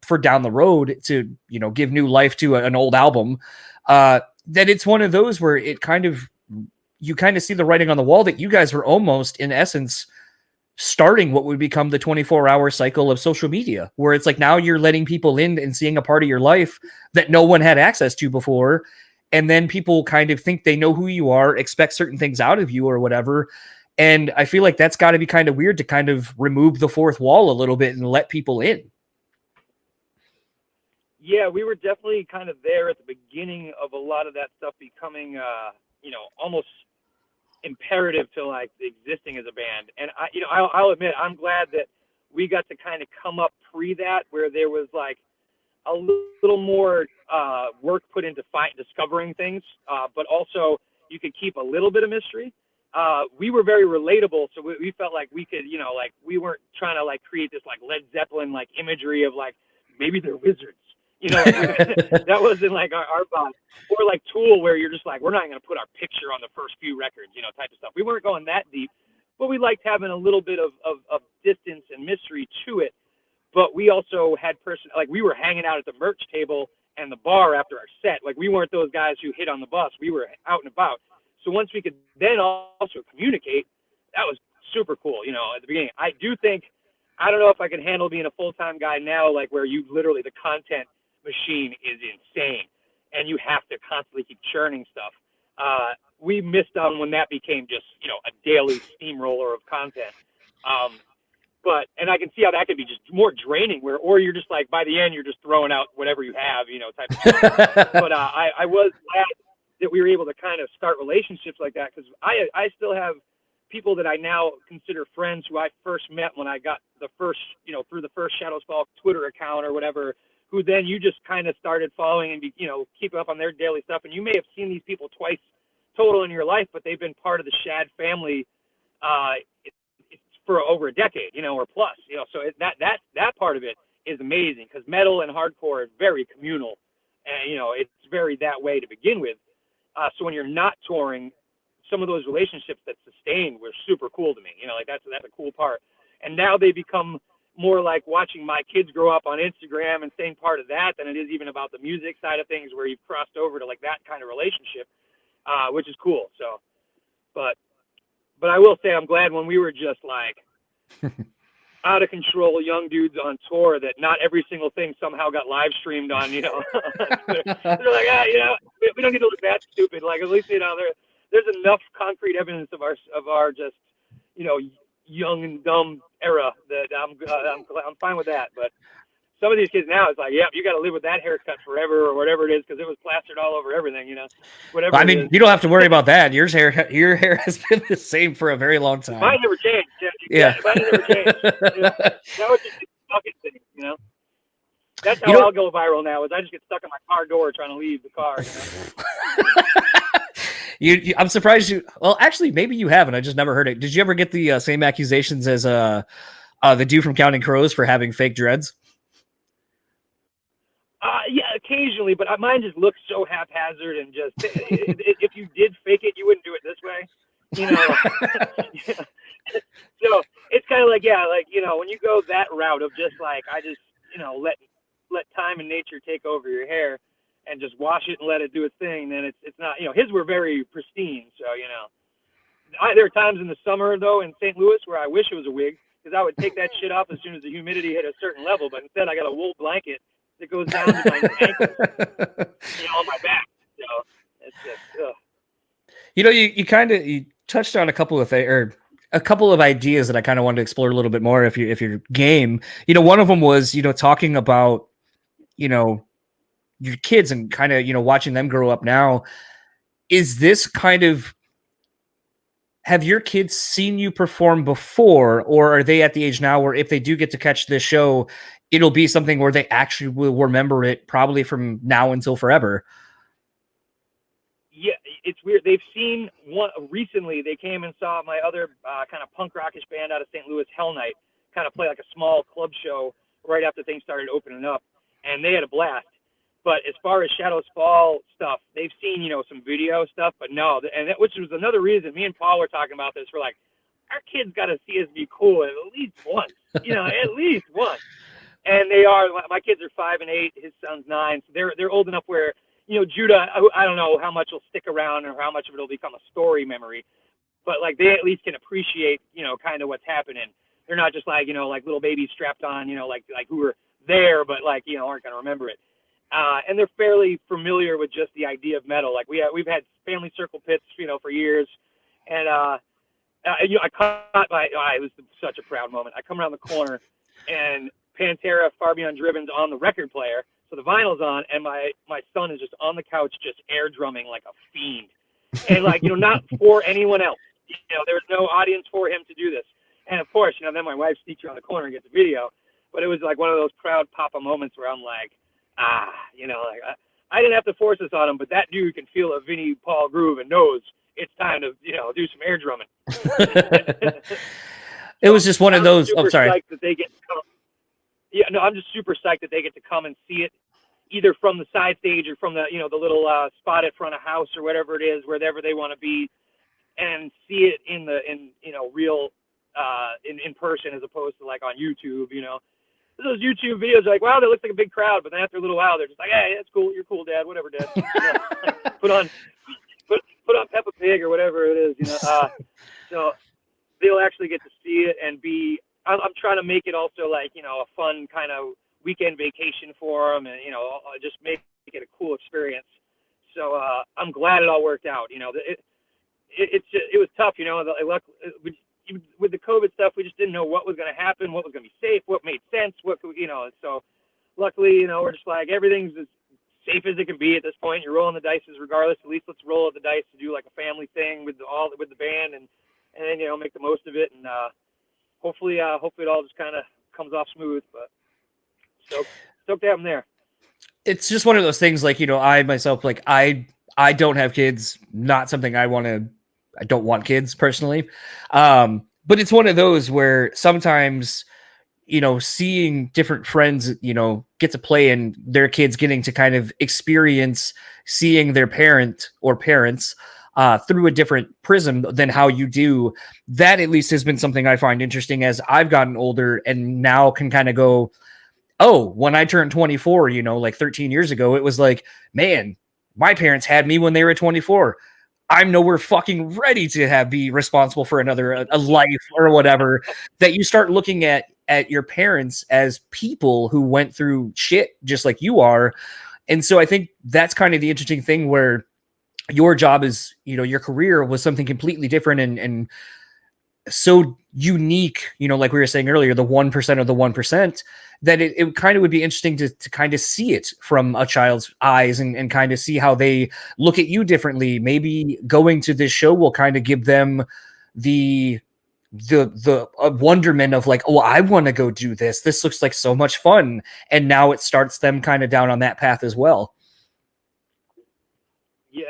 Speaker 1: for down the road to, give new life to an old album, that it's one of those where you kind of see the writing on the wall that you guys were almost, in essence, starting what would become the 24-hour cycle of social media, where it's like now you're letting people in and seeing a part of your life that no one had access to before. And then people kind of think they know who you are, expect certain things out of you or whatever. And I feel like that's got to be kind of weird to kind of remove the fourth wall a little bit and let people in.
Speaker 3: Yeah, we were definitely kind of there at the beginning of a lot of that stuff becoming, almost imperative to like existing as a band. And I'll admit, I'm glad that we got to kind of come up pre that, where there was like a little more work put into discovering things, but also you could keep a little bit of mystery. We were very relatable, so we felt like we could, we weren't trying to like create this like Led Zeppelin like imagery of like maybe they're wizards, that wasn't like our vibe. Or like Tool, where you're just like, we're not going to put our picture on the first few records, type of stuff. We weren't going that deep, but we liked having a little bit of distance and mystery to it. But we also had we were hanging out at the merch table and the bar after our set. Like, we weren't those guys who hit on the bus. We were out and about. So once we could then also communicate, that was super cool, at the beginning. I do think, I don't know if I can handle being a full-time guy now, like where you literally, the content machine is insane and you have to constantly keep churning stuff. We missed on when that became just, a daily steamroller of content. And I can see how that could be just more draining, or you're just like, by the end, you're just throwing out whatever you have, type of stuff. But I was glad that we were able to kind of start relationships like that, because I still have people that I now consider friends who I first met when I got the first, through the first Shadows Fall Twitter account or whatever, who then you just kind of started following and, keep up on their daily stuff. And you may have seen these people twice total in your life, but they've been part of the Shad family for over a decade, or plus, so that part of it is amazing, because metal and hardcore is very communal, and, it's very that way to begin with. So when you're not touring, some of those relationships that sustained were super cool to me, that's a cool part. And now they become more like watching my kids grow up on Instagram and staying part of that than it is even about the music side of things, where you've crossed over to like that kind of relationship. which is cool. So, but I will say I'm glad when we were just like out of control young dudes on tour that not every single thing somehow got live streamed on, you know. They're like, you know, we don't need to look that stupid. Like, at least, you know, there's enough concrete evidence of our just, you know, young and dumb era that I'm fine with that. But some of these kids now, it's like, yeah, you got to live with that haircut forever or whatever it is, because it was plastered all over everything, you know. Whatever.
Speaker 1: I mean, you don't have to worry about that. Your hair has been the same for a very long time.
Speaker 3: Mine never changed.
Speaker 1: Yeah.
Speaker 3: Mine never changed. You know? That was just a fucking thing, you know. That's how I'll go viral now. Is I just get stuck in my car door trying to leave the car. You know?
Speaker 1: I'm surprised you. Well, actually, maybe you haven't. I just never heard it. Did you ever get the same accusations as the dude from Counting Crows for having fake dreads?
Speaker 3: Yeah, occasionally, but mine just looks so haphazard and just. If you did fake it, you wouldn't do it this way, you know. So it's kind of like, yeah, like, you know, when you go that route of just like, I just, you know, let time and nature take over your hair and just wash it and let it do its thing, then it's not, you know, his were very pristine. So, you know, there are times in the summer though in St. Louis where I wish it was a wig, because I would take that shit off as soon as the humidity hit a certain level, but instead I got a wool blanket that goes down to my ankles, you know, on my back. So it's just,
Speaker 1: you know, you touched on a couple of things, or a couple of ideas that I kind of wanted to explore a little bit more if you're game. You know, one of them was, you know, talking about, you know, your kids and kind of, you know, watching them grow up now. Is this kind of, have your kids seen you perform before, or are they at the age now where if they do get to catch this show, it'll be something where they actually will remember it probably from now until forever?
Speaker 3: Yeah, it's weird. They've seen one recently. They came and saw my other kind of punk rockish band out of St. Louis, Hell Night, kind of play like a small club show right after things started opening up, and they had a blast. But as far as Shadows Fall stuff, they've seen, you know, some video stuff, but no, and which was another reason me and Paul were talking about this. We're like, our kids got to see us be cool at least once, you know, at least once. And they are. My kids are 5 and 8. His son's 9. So they're old enough where, you know, Judah, I don't know how much will stick around or how much of it will become a story memory, but like they at least can appreciate, you know, kind of what's happening. They're not just like, you know, like little babies strapped on, you know, like who were there, but like, you know, aren't going to remember it. And they're fairly familiar with just the idea of metal. Like we've had family circle pits, you know, for years. And, you know, it was such a proud moment. I come around the corner and Pantera, Far Beyond Driven's on the record player. So the vinyl's on, and my son is just on the couch, just air drumming like a fiend. And like, you know, not for anyone else. You know, there's no audience for him to do this. And of course, you know, then my wife sneaks around the corner and gets a video. But it was like one of those proud papa moments where I'm like, you know, like I didn't have to force this on him, but that dude can feel a Vinnie Paul groove and knows it's time to, you know, do some air drumming.
Speaker 1: It was just one of those. I'm sorry.
Speaker 3: That they get to come. Yeah, no, I'm just super psyched that they get to come and see it, either from the side stage or from the, you know, the little spot at front of house or whatever it is, wherever they want to be, and see it in you know, real in person as opposed to like on YouTube. You know, those YouTube videos are like, wow, that looks like a big crowd, but then after a little while, they're just like, hey, that's cool, you're cool, Dad, whatever, Dad. You know, like, put on Peppa Pig or whatever it is, you know. So they'll actually get to see it and be. I'm trying to make it also like, you know, a fun kind of weekend vacation for them, and, you know, just make it a cool experience. So I'm glad it all worked out. You know, it was tough. You know, with the COVID stuff, we just didn't know what was going to happen, what was going to be safe, what made sense, you know. So luckily, you know, we're just like, everything's as safe as it can be at this point. You're rolling the dice regardless. At least let's roll the dice to do like a family thing with the band, and then, you know, make the most of it. And hopefully it all just kind of comes off smooth. But stoked to have them there.
Speaker 1: It's just one of those things, like, you know, I myself, like, I don't have kids, not something I don't want kids personally. But it's one of those where sometimes, you know, seeing different friends, you know, get to play and their kids getting to kind of experience seeing their parent or parents through a different prism than how you do, that at least has been something I find interesting as I've gotten older and now can kind of go, oh, when I turned 24, you know, like 13 years ago, it was like, man, my parents had me when they were 24. I'm nowhere fucking ready to be responsible for a life or whatever, that you start looking at your parents as people who went through shit just like you are. And so I think that's kind of the interesting thing, where your job is, your career was something completely different and so unique, like we were saying earlier, the 1% of the 1%, that it kind of would be interesting to kind of see it from a child's eyes and kind of see how they look at you differently. Maybe going to this show will kind of give them the wonderment of like, oh, I want to go do this. This looks like so much fun. And now it starts them kind of down on that path as well.
Speaker 3: Yeah,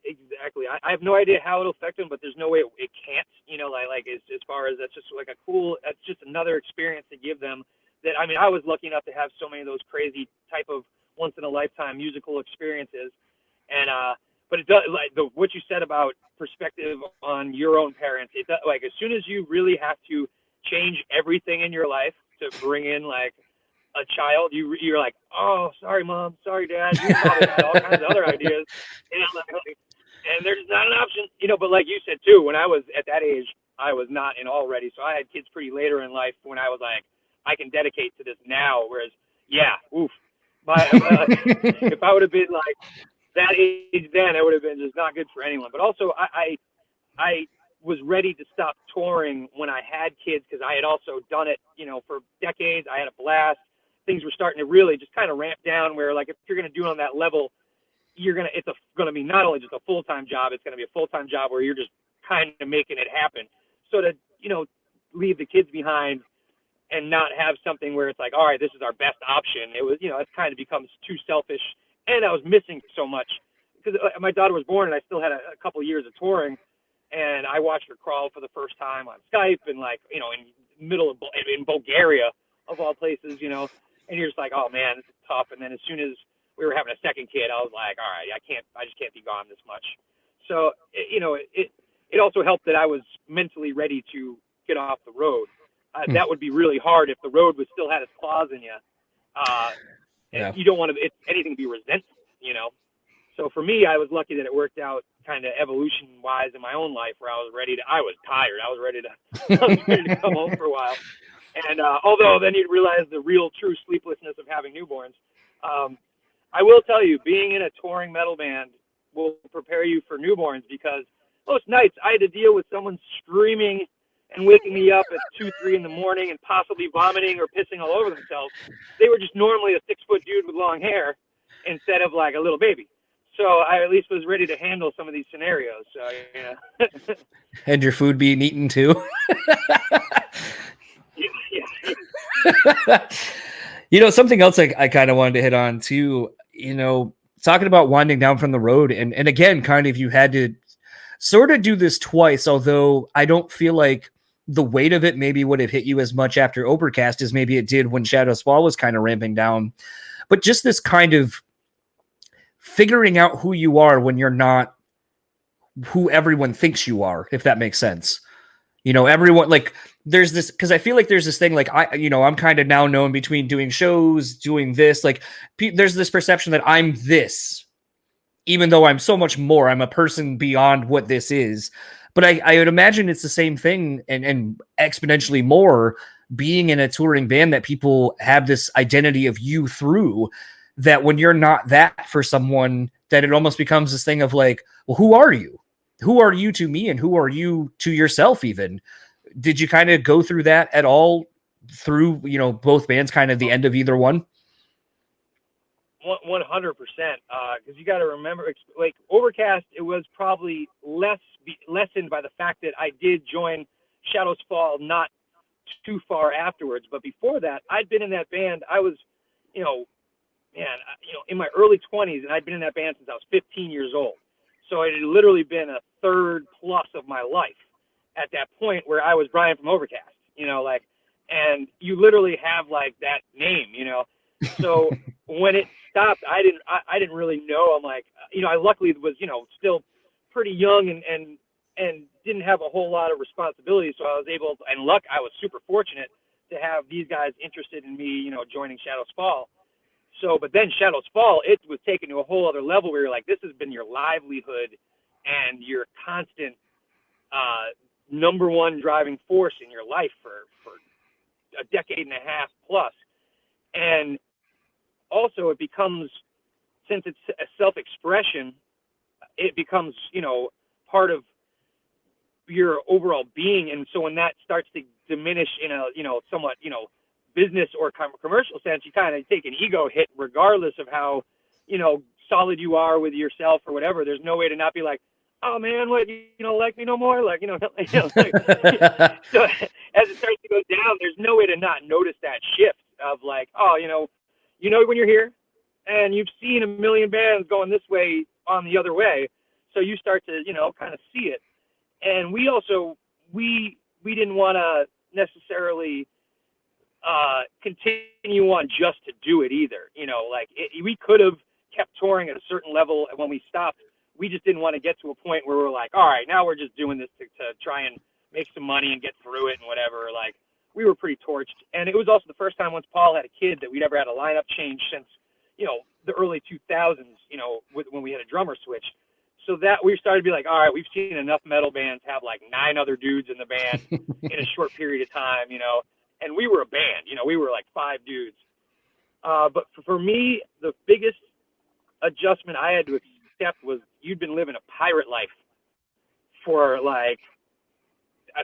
Speaker 3: exactly. I have no idea how it'll affect them, but there's no way it can't. Like as far as that's just like that's just another experience to give them. That I was lucky enough to have so many of those crazy type of once in a lifetime musical experiences, and but it does, like what you said about perspective on your own parents. It does, like as soon as you really have to change everything in your life to bring in like a child, you're like, oh, sorry, mom, sorry, dad. You probably had all kinds of other ideas, and there's not an option, But like you said too, when I was at that age, I was not in all ready. So I had kids pretty later in life when I was like, I can dedicate to this now. Whereas, if I would have been like that age then, it would have been just not good for anyone. But also, I was ready to stop touring when I had kids, because I had also done it, for decades. I had a blast. Things were starting to really just kind of ramp down, where like if you're going to do it on that level, it's going to be not only just a full-time job, it's going to be a full-time job where you're just kind of making it happen. So to, leave the kids behind and not have something where it's like, all right, this is our best option. It was, it kind of becomes too selfish. And I was missing so much, because my daughter was born and I still had a couple of years of touring, and I watched her crawl for the first time on Skype and like, in middle of, in Bulgaria of all places, and you're just like, oh man, this is tough. And then as soon as we were having a second kid, I was like, all right, I just can't be gone this much. So, it also helped that I was mentally ready to get off the road. That would be really hard if the road still had its claws in you. And you don't want anything to be resentful, So for me, I was lucky that it worked out kind of evolution-wise in my own life, where I was tired. I was ready to come home for a while. And although then you'd realize the real true sleeplessness of having newborns. I will tell you, being in a touring metal band will prepare you for newborns, because most nights I had to deal with someone screaming and waking me up at 2, 3 in the morning and possibly vomiting or pissing all over themselves. They were just normally a 6-foot dude with long hair instead of like a little baby. So I at least was ready to handle some of these scenarios. So,
Speaker 1: And your food being eaten too. Something else I kind of wanted to hit on too, talking about winding down from the road. And again, kind of you had to sort of do this twice, although I don't feel like the weight of it maybe would have hit you as much after Overcast as maybe it did when Shadows Fall was kind of ramping down. But just this kind of figuring out who you are when you're not who everyone thinks you are, if that makes sense. Everyone, like, there's this, because I feel like there's this thing, like, I'm kind of now known between doing shows, doing this, like, there's this perception that I'm this, even though I'm so much more. I'm a person beyond what this is. But I would imagine it's the same thing and exponentially more being in a touring band, that people have this identity of you through, that when you're not that for someone, that it almost becomes this thing of like, well, who are you? Who are you to me, and who are you to yourself even? Did you kind of go through that at all through, both bands, kind of the end of either one?
Speaker 3: 100%. Because you got to remember, like Overcast, it was probably lessened by the fact that I did join Shadows Fall not too far afterwards. But before that, I'd been in that band. I was, in my early 20s, and I'd been in that band since I was 15 years old. So it had literally been a third plus of my life at that point, where I was Brian from Overcast, and you literally have like that name, So when it stopped, I didn't really know. I'm like, I luckily was, still pretty young and didn't have a whole lot of responsibility. So I was able to, and I was super fortunate to have these guys interested in me, joining Shadows Fall. So, but then Shadows Fall, it was taken to a whole other level where you're like, this has been your livelihood, and your constant number one driving force in your life for a decade and a half plus. And also it becomes, since it's a self-expression, it becomes, part of your overall being. And so when that starts to diminish in a, somewhat, business or commercial sense, you kind of take an ego hit regardless of how, solid you are with yourself or whatever. There's no way to not be like, oh man, what, you don't like me no more? Like, so as it starts to go down, there's no way to not notice that shift of like, oh, when you're here and you've seen a million bands going this way on the other way. So you start to, kind of see it. And we also, we didn't want to necessarily continue on just to do it either. We could have kept touring at a certain level, and when we stopped, we just didn't want to get to a point where we're like, all right, now we're just doing this to try and make some money and get through it and whatever. Like, we were pretty torched. And it was also the first time once Paul had a kid that we'd ever had a lineup change since, the early 2000s, when we had a drummer switch. So that we started to be like, all right, we've seen enough metal bands have like 9 other dudes in the band in a short period of time, and we were a band, we were like 5 dudes. But for me, the biggest adjustment I had to accept was you'd been living a pirate life for like,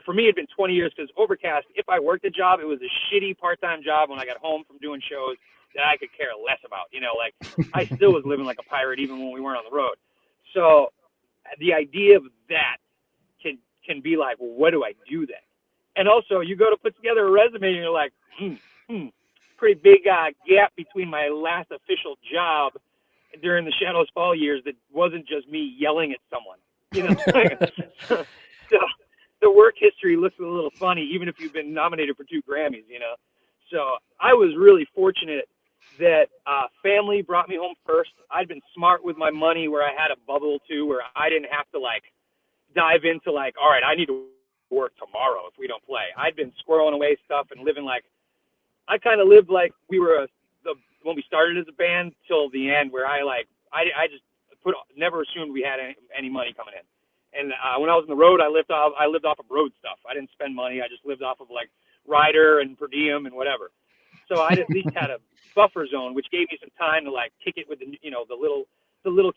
Speaker 3: for me, it'd been 20 years, because Overcast, if I worked a job, it was a shitty part-time job when I got home from doing shows that I could care less about, like I still was living like a pirate even when we weren't on the road. So the idea of that can be like, well, what do I do then? And also you go to put together a resume and you're like, pretty big gap between my last official job during the Shadows Fall years that wasn't just me yelling at someone, so the work history looks a little funny, even if you've been nominated for 2 Grammys, So I was really fortunate that family brought me home first. I'd been smart with my money where I had a bubble too, where I didn't have to like dive into like, all right, I need to work tomorrow if we don't play. I'd been squirreling away stuff and living like, I kind of lived like we were when we started as a band till the end, where I just never assumed we had any money coming in. And when I was on the road, I lived off of road stuff. I didn't spend money. I just lived off of like rider and per diem and whatever. So I at least had a buffer zone, which gave me some time to like kick it with the little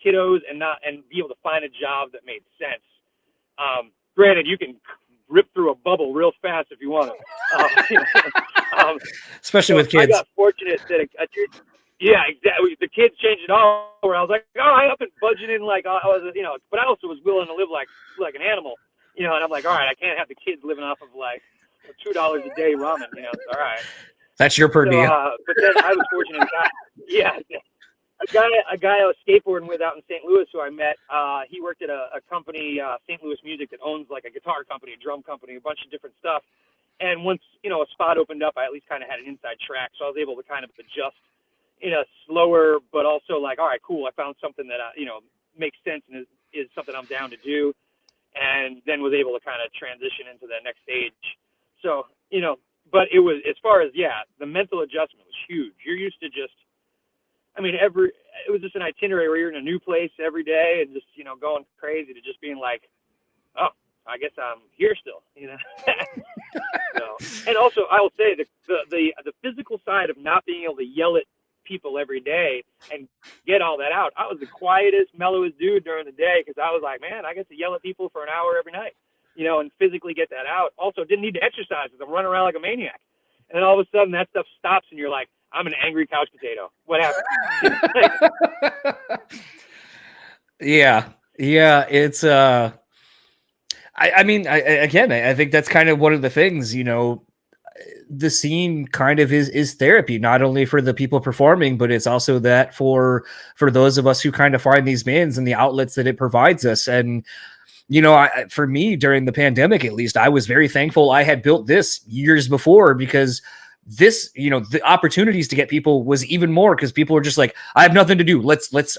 Speaker 3: kiddos and be able to find a job that made sense. Granted, you can rip through a bubble real fast if you want to.
Speaker 1: Especially with kids.
Speaker 3: I got fortunate that yeah, exactly. The kids changed it all where I was like, all right, I've been budgeting like I was, but I also was willing to live like an animal, and I'm like, all right, I can't have the kids living off of like $2 a day ramen, all right.
Speaker 1: That's your per diem.
Speaker 3: But then I was fortunate. A guy I was skateboarding with out in St. Louis who I met, he worked at a company, St. Louis Music, that owns like a guitar company, a drum company, a bunch of different stuff. And once, a spot opened up, I at least kind of had an inside track. So I was able to kind of adjust in a slower, but also like, all right, cool. I found something that, makes sense and is something I'm down to do. And then was able to kind of transition into the next stage. So, but it was, as far as, the mental adjustment was huge. You're used to just, it was just an itinerary where you're in a new place every day and just, going crazy, to just being like, oh, I guess I'm here still, So, and also I will say the physical side of not being able to yell at people every day and get all that out. I was the quietest, mellowest dude during the day, because I was like, man, I get to yell at people for an hour every night, and physically get that out. Also didn't need to exercise because I'm running around like a maniac. And then all of a sudden that stuff stops and you're like, I'm an angry couch potato. What happened?
Speaker 1: Yeah. It's, I think that's kind of one of the things, the scene kind of is therapy, not only for the people performing, but it's also that for those of us who kind of find these bands and the outlets that it provides us. And, for me during the pandemic, at least, I was very thankful I had built this years before, because this, the opportunities to get people was even more, because people were just like, I have nothing to do.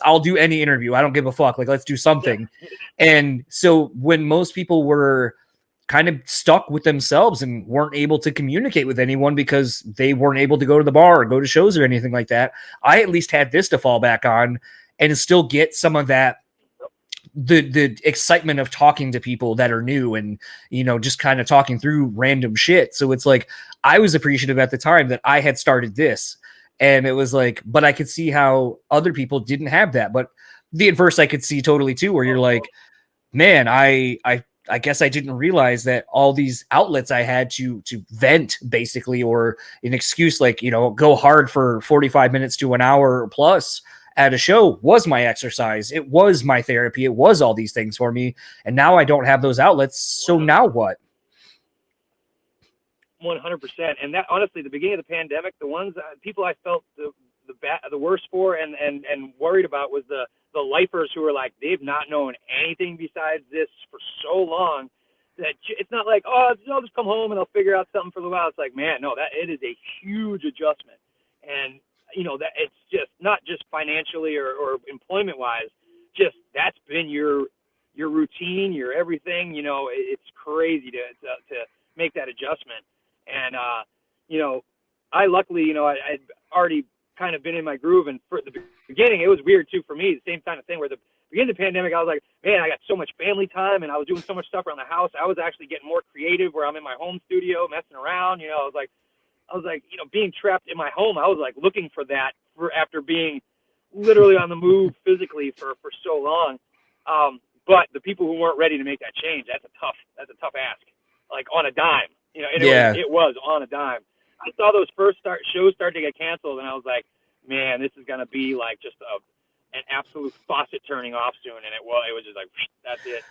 Speaker 1: I'll do any interview. I don't give a fuck. Like, let's do something. And so when most people were kind of stuck with themselves and weren't able to communicate with anyone because they weren't able to go to the bar or go to shows or anything like that, I at least had this to fall back on and still get some of that the excitement of talking to people that are new and, you know, just kind of talking through random shit. So it's like, I was appreciative at the time that I had started this, and it was like, but I could see how other people didn't have that. But the inverse I could see totally too, where you're like, man, I guess I didn't realize that all these outlets I had to vent basically, or an excuse, like, you know, go hard for 45 minutes to an hour plus at a show was my exercise. It was my therapy. It was all these things for me. And now I don't have those outlets. So now what?
Speaker 3: 100%. And that, honestly, the beginning of the pandemic, the ones people I felt the worst for and worried about was the lifers who were like, they've not known anything besides this for so long that it's not like, oh, I'll just come home and I'll figure out something for a little while. It's like, man, no, that it is a huge adjustment. And, you know, that it's just not just financially or employment wise, just that's been your routine, your everything. You know, it's crazy to make that adjustment. And, you know, I luckily, you know, I'd already kind of been in my groove, and for the beginning, it was weird too for me, the same kind of thing where the beginning of the pandemic, I was like, man, I got so much family time and I was doing so much stuff around the house. I was actually getting more creative where I'm in my home studio messing around, you know. I was like, you know, being trapped in my home, I was like looking for that after being literally on the move physically for so long. But the people who weren't ready to make that change, that's a tough ask, like on a dime, you know. And it was on a dime. I saw those first shows start to get canceled, and I was like, man, this is going to be like just an absolute faucet turning off soon. And it was just like, that's it. It's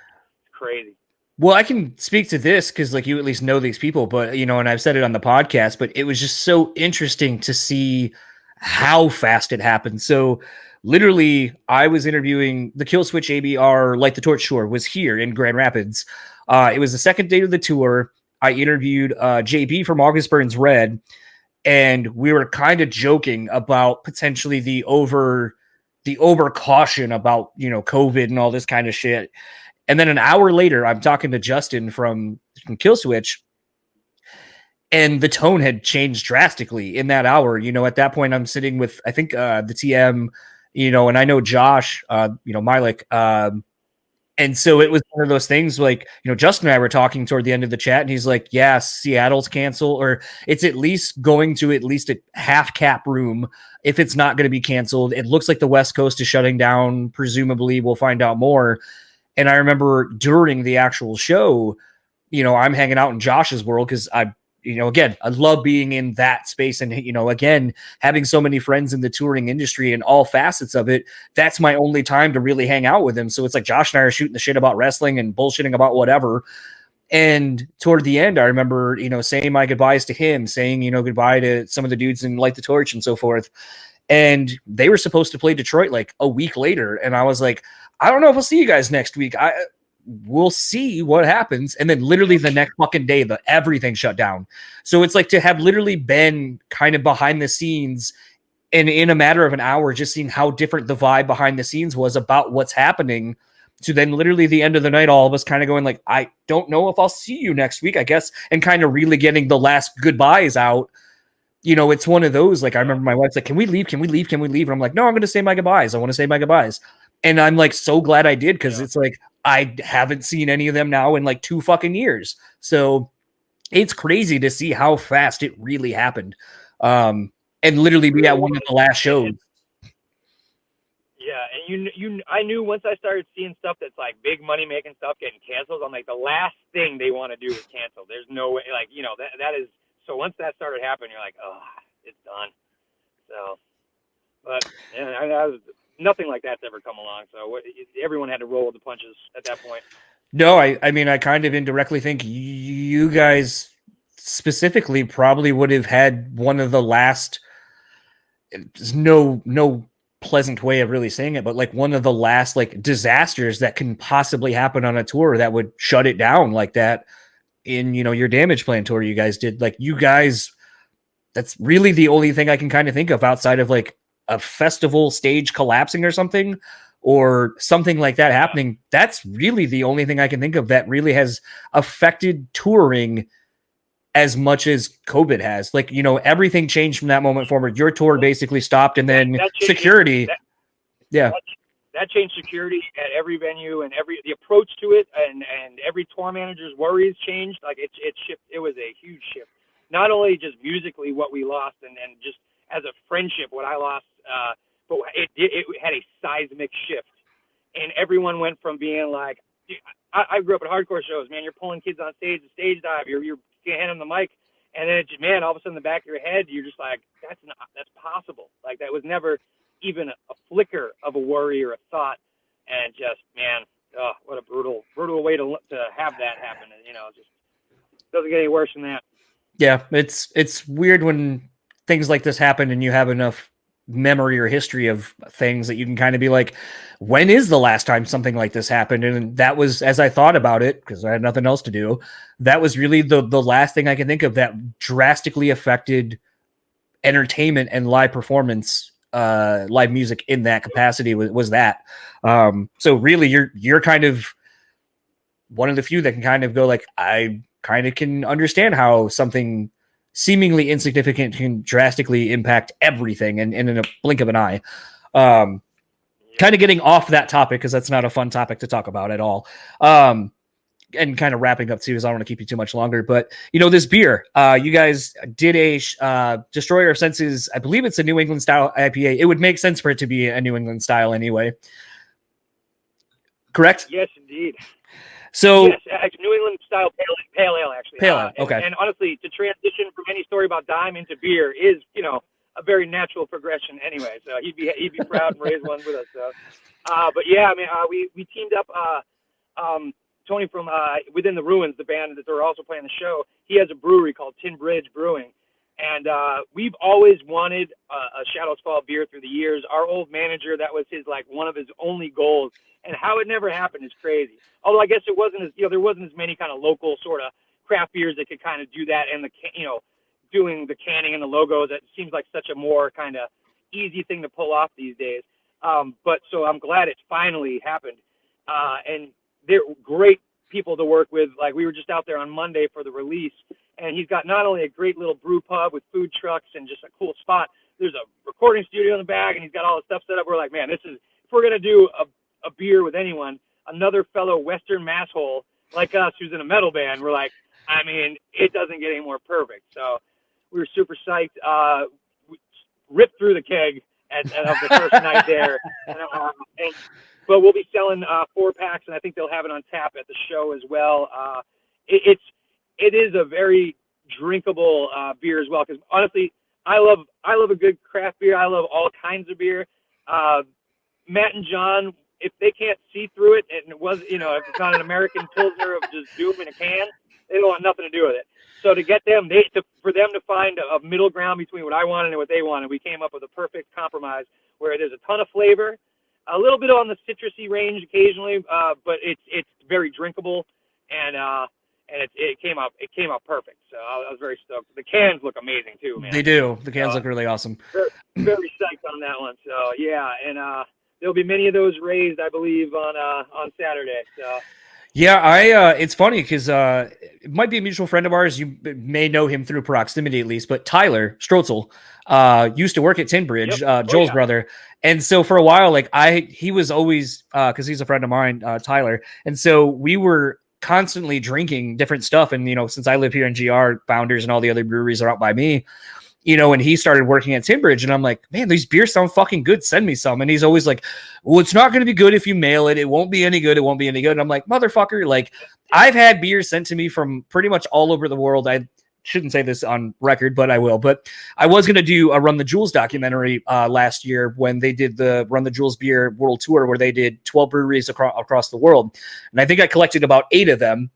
Speaker 3: crazy.
Speaker 1: Well, I can speak to this because, like, you at least know these people, but, you know, and I've said it on the podcast, but it was just so interesting to see how fast it happened. So literally, I was interviewing the Killswitch ABR Light the Torch tour was here in Grand Rapids. It was the second day of the tour. I interviewed JB from August Burns Red, and we were kind of joking about potentially the over caution about, you know, COVID and all this kind of shit. And then an hour later, I'm talking to Justin from Killswitch, and the tone had changed drastically in that hour. You know, at that point, I'm sitting with, I think, the TM, you know, and I know Josh, you know, Milik, and so it was one of those things like, you know, Justin and I were talking toward the end of the chat, and he's like, yeah, Seattle's canceled, or it's at least going to at least a half cap room. If it's not going to be canceled, it looks like the West Coast is shutting down. Presumably we'll find out more. And I remember during the actual show, you know, I'm hanging out in Josh's world because you know, again, I love being in that space. And, you know, again, having so many friends in the touring industry and all facets of it, that's my only time to really hang out with them. So it's like Josh and I are shooting the shit about wrestling and bullshitting about whatever. And toward the end, I remember, you know, saying my goodbyes to him, saying, you know, goodbye to some of the dudes in Light the Torch and so forth. And they were supposed to play Detroit like a week later. And I was like, I don't know if I'll see you guys next week. We'll see what happens. And then literally the next fucking day, everything shut down. So it's like to have literally been kind of behind the scenes and in a matter of an hour, just seeing how different the vibe behind the scenes was about what's happening, to then literally the end of the night, all of us kind of going like, I don't know if I'll see you next week, I guess. And kind of really getting the last goodbyes out. You know, it's one of those, like, I remember my wife's like, can we leave? Can we leave? Can we leave? And I'm like, no, I'm going to say my goodbyes. I want to say my goodbyes. And I'm like, so glad I did. Cause it's like, I haven't seen any of them now in like 2 fucking years. So it's crazy to see how fast it really happened. And literally be at one of the last shows.
Speaker 3: Yeah. And I knew once I started seeing stuff that's like big money making stuff getting canceled, I'm like, the last thing they want to do is cancel. There's no way, like, you know, that is, so once that started happening, you're like, oh, it's done. So, but yeah, nothing like that's ever come along. So everyone had to roll with the punches at that point.
Speaker 1: No, I mean, I kind of indirectly think you guys specifically probably would have had one of the last, there's no pleasant way of really saying it, but like one of the last like disasters that can possibly happen on a tour that would shut it down like that in, you know, your Damage Plan tour you guys did. Like, you guys, that's really the only thing I can kind of think of outside of like a festival stage collapsing or something like that happening. That's really the only thing I can think of that really has affected touring as much as COVID has. Like, you know, everything changed from that moment forward. Your tour basically stopped, and then security.
Speaker 3: that changed security at every venue, and the approach to it, and every tour manager's worries changed. Like it shift. It was a huge shift. Not only just musically what we lost, and just as a friendship what I lost, but it had a seismic shift, and everyone went from being like, I grew up at hardcore shows, man. You're pulling kids on stage, the stage dive, you're handing them the mic, and then it's just, man, all of a sudden in the back of your head, you're just like, that's possible. Like that was never even a flicker of a worry or a thought, and just, man, oh, what a brutal way to have that happen. And, it just doesn't get any worse than that.
Speaker 1: Yeah, it's weird when things like this happen and you have enough memory or history of things that you can kind of be like, when is the last time something like this happened? And that was, as I thought about it, because I had nothing else to do, that was really the last thing I can think of that drastically affected entertainment and live performance, live music in that capacity was that. So really you're kind of one of the few that can kind of go like, I kind of can understand how something seemingly insignificant can drastically impact everything and in a blink of an eye. Kind of getting off that topic, because that's not a fun topic to talk about at all. And kind of wrapping up too, because I don't want to keep you too much longer. But this beer, you guys did a Destroyer of Senses. I believe it's a New England style IPA. It would make sense for it to be a New England style anyway. Correct?
Speaker 3: Yes, indeed.
Speaker 1: So
Speaker 3: yes, New England style pale ale actually.
Speaker 1: Pale ale, okay.
Speaker 3: And honestly, to transition from any story about Dime into beer is, a very natural progression anyway. So he'd be proud and raise one with us. So, but yeah, I mean, we teamed up. Tony from Within the Ruins, the band that they're also playing the show. He has a brewery called Tin Bridge Brewing, and we've always wanted a Shadows Fall beer through the years. Our old manager, that was one of his only goals. And how it never happened is crazy. Although I guess it wasn't as, there wasn't as many kind of local sort of craft beers that could kind of do that, and doing the canning and the logos. It seems like such a more kind of easy thing to pull off these days. But so I'm glad it finally happened. And they're great people to work with. Like we were just out there on Monday for the release, and he's got not only a great little brew pub with food trucks and just a cool spot. There's a recording studio in the back, and he's got all the stuff set up. We're like, man, if we're going to do a beer with anyone, another fellow Western masshole like us who's in a metal band, we're like, I mean, it doesn't get any more perfect. So we were super psyched. We ripped through the keg of the first night there. But we'll be selling 4-packs, and I think they'll have it on tap at the show as well. It is a very drinkable beer as well, because honestly, I love a good craft beer. I love all kinds of beer. Matt and John, if they can't see through it, and it was, if it's not an American Pilsner of just doom in a can, they don't want nothing to do with it. So to get them, for them to find a middle ground between what I wanted and what they wanted, we came up with a perfect compromise where there's a ton of flavor, a little bit on the citrusy range occasionally, but it's very drinkable, and it came out perfect. So I was very stoked. The cans look amazing too, man.
Speaker 1: They do. The cans look really awesome.
Speaker 3: Very, very psyched on that one. So yeah, and there'll be many of those raised, I believe, on Saturday. So.
Speaker 1: Yeah, it's funny because it might be a mutual friend of ours. You may know him through proximity at least, but Tyler Strotzel used to work at Tin Bridge, Joel's brother. And so for a while, he was always, because he's a friend of mine, Tyler. And so we were constantly drinking different stuff. And, since I live here in GR, Founders and all the other breweries are out by me, and he started working at Tin Bridge, and I'm like, man, these beers sound fucking good. Send me some. And he's always like, well, it's not going to be good if you mail it. It won't be any good. It won't be any good. And I'm like, motherfucker, I've had beers sent to me from pretty much all over the world. I shouldn't say this on record, but I will. But I was going to do a Run the Jewels documentary last year when they did the Run the Jewels Beer World Tour, where they did 12 breweries across the world. And I think I collected about 8 of them.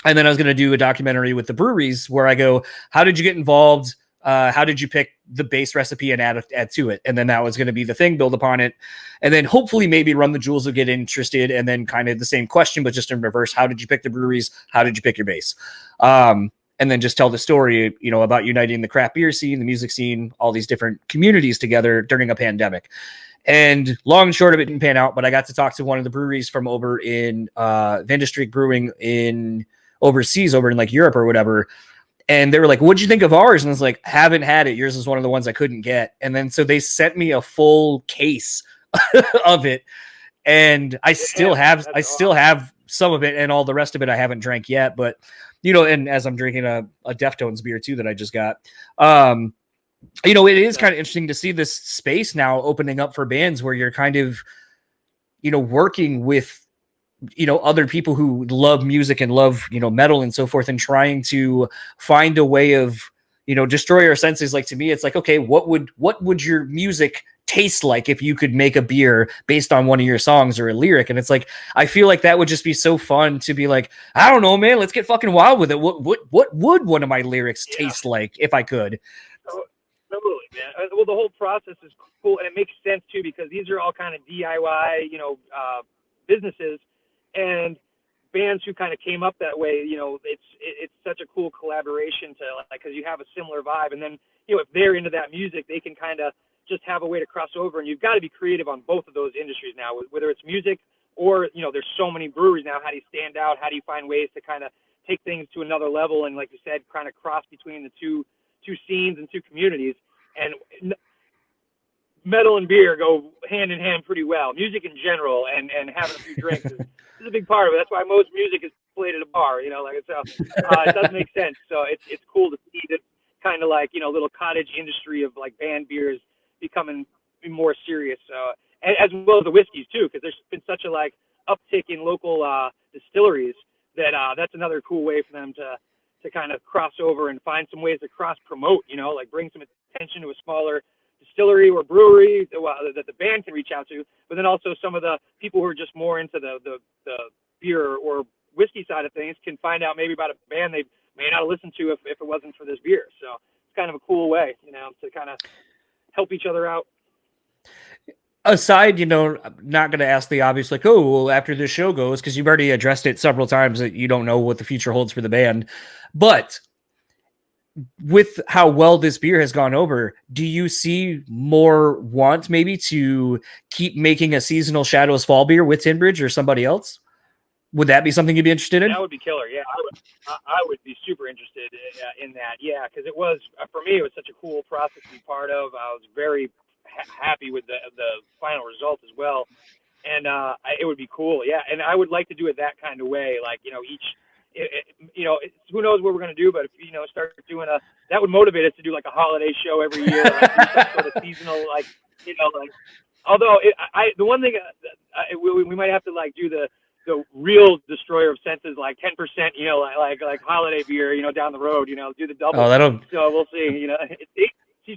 Speaker 1: And then I was going to do a documentary with the breweries where I go, how did you get involved? How did you pick the base recipe and add to it? And then that was going to be the thing, build upon it. And then hopefully maybe Run the Jewels will get interested, and then kind of the same question, but just in reverse. How did you pick the breweries? How did you pick your base? And then just tell the story, about uniting the craft beer scene, the music scene, all these different communities together during a pandemic. And long and short of it didn't pan out, but I got to talk to one of the breweries from over in Van District Brewing in overseas, over in Europe or whatever. And they were like, what'd you think of ours? And I was like, haven't had it. Yours is one of the ones I couldn't get. And then so they sent me a full case of it. and I still have some of it, and all the rest of it I haven't drank yet. But and as I'm drinking a Deftones beer too that I just got, it is kind of interesting to see this space now opening up for bands where you're kind of, working with, other people who love music and love, metal and so forth, and trying to find a way of, destroy our senses. Like, to me, it's like, okay, what would your music taste like if you could make a beer based on one of your songs or a lyric? And it's like, I feel like that would just be so fun to be like, I don't know, man, let's get fucking wild with it. What would one of my lyrics taste like if I could?
Speaker 3: Totally, man. Well, the whole process is cool, and it makes sense too, because these are all kind of DIY, businesses, and bands who kind of came up that way. It's such a cool collaboration to, like, because you have a similar vibe, and then if they're into that music, they can kind of just have a way to cross over. And you've got to be creative on both of those industries now, whether it's music or there's so many breweries now. How do you stand out? How do you find ways to kind of take things to another level? And like you said, kind of cross between the two scenes and two communities. And metal and beer go hand in hand pretty well. Music in general, and having a few drinks is a big part of it. That's why most music is played at a bar. So it does make sense. So it's cool to see that kind of like little cottage industry of like band beers becoming more serious. As well as the whiskeys too, because there's been such a like uptick in local distilleries that that's another cool way for them to kind of cross over and find some ways to cross promote, like bring some attention to a smaller distillery or brewery that the band can reach out to, but then also some of the people who are just more into the beer or whiskey side of things can find out maybe about a band they may not have listened to if it wasn't for this beer. So it's kind of a cool way, to kind of help each other out.
Speaker 1: Aside, I'm not going to ask the obvious, like, oh, well, after this show goes, because you've already addressed it several times that you don't know what the future holds for the band. But with how well this beer has gone over, do you see more want maybe to keep making a seasonal Shadows Fall beer with Tinbridge or somebody else? Would that be something you'd be interested in?
Speaker 3: That would be killer. Yeah, I would be super interested in that. Yeah, because it was, for me, it was such a cool process to be part of. I was very happy with the final result as well, and it would be cool. Yeah, and I would like to do it that kind of way. Like who knows what we're gonna do, but if start doing that would motivate us to do like a holiday show every year, like do some sort of seasonal, like. Although the one thing we might have to like do the real destroyer of senses, like 10%, like holiday beer, down the road, do the double.
Speaker 1: Oh,
Speaker 3: so we'll see.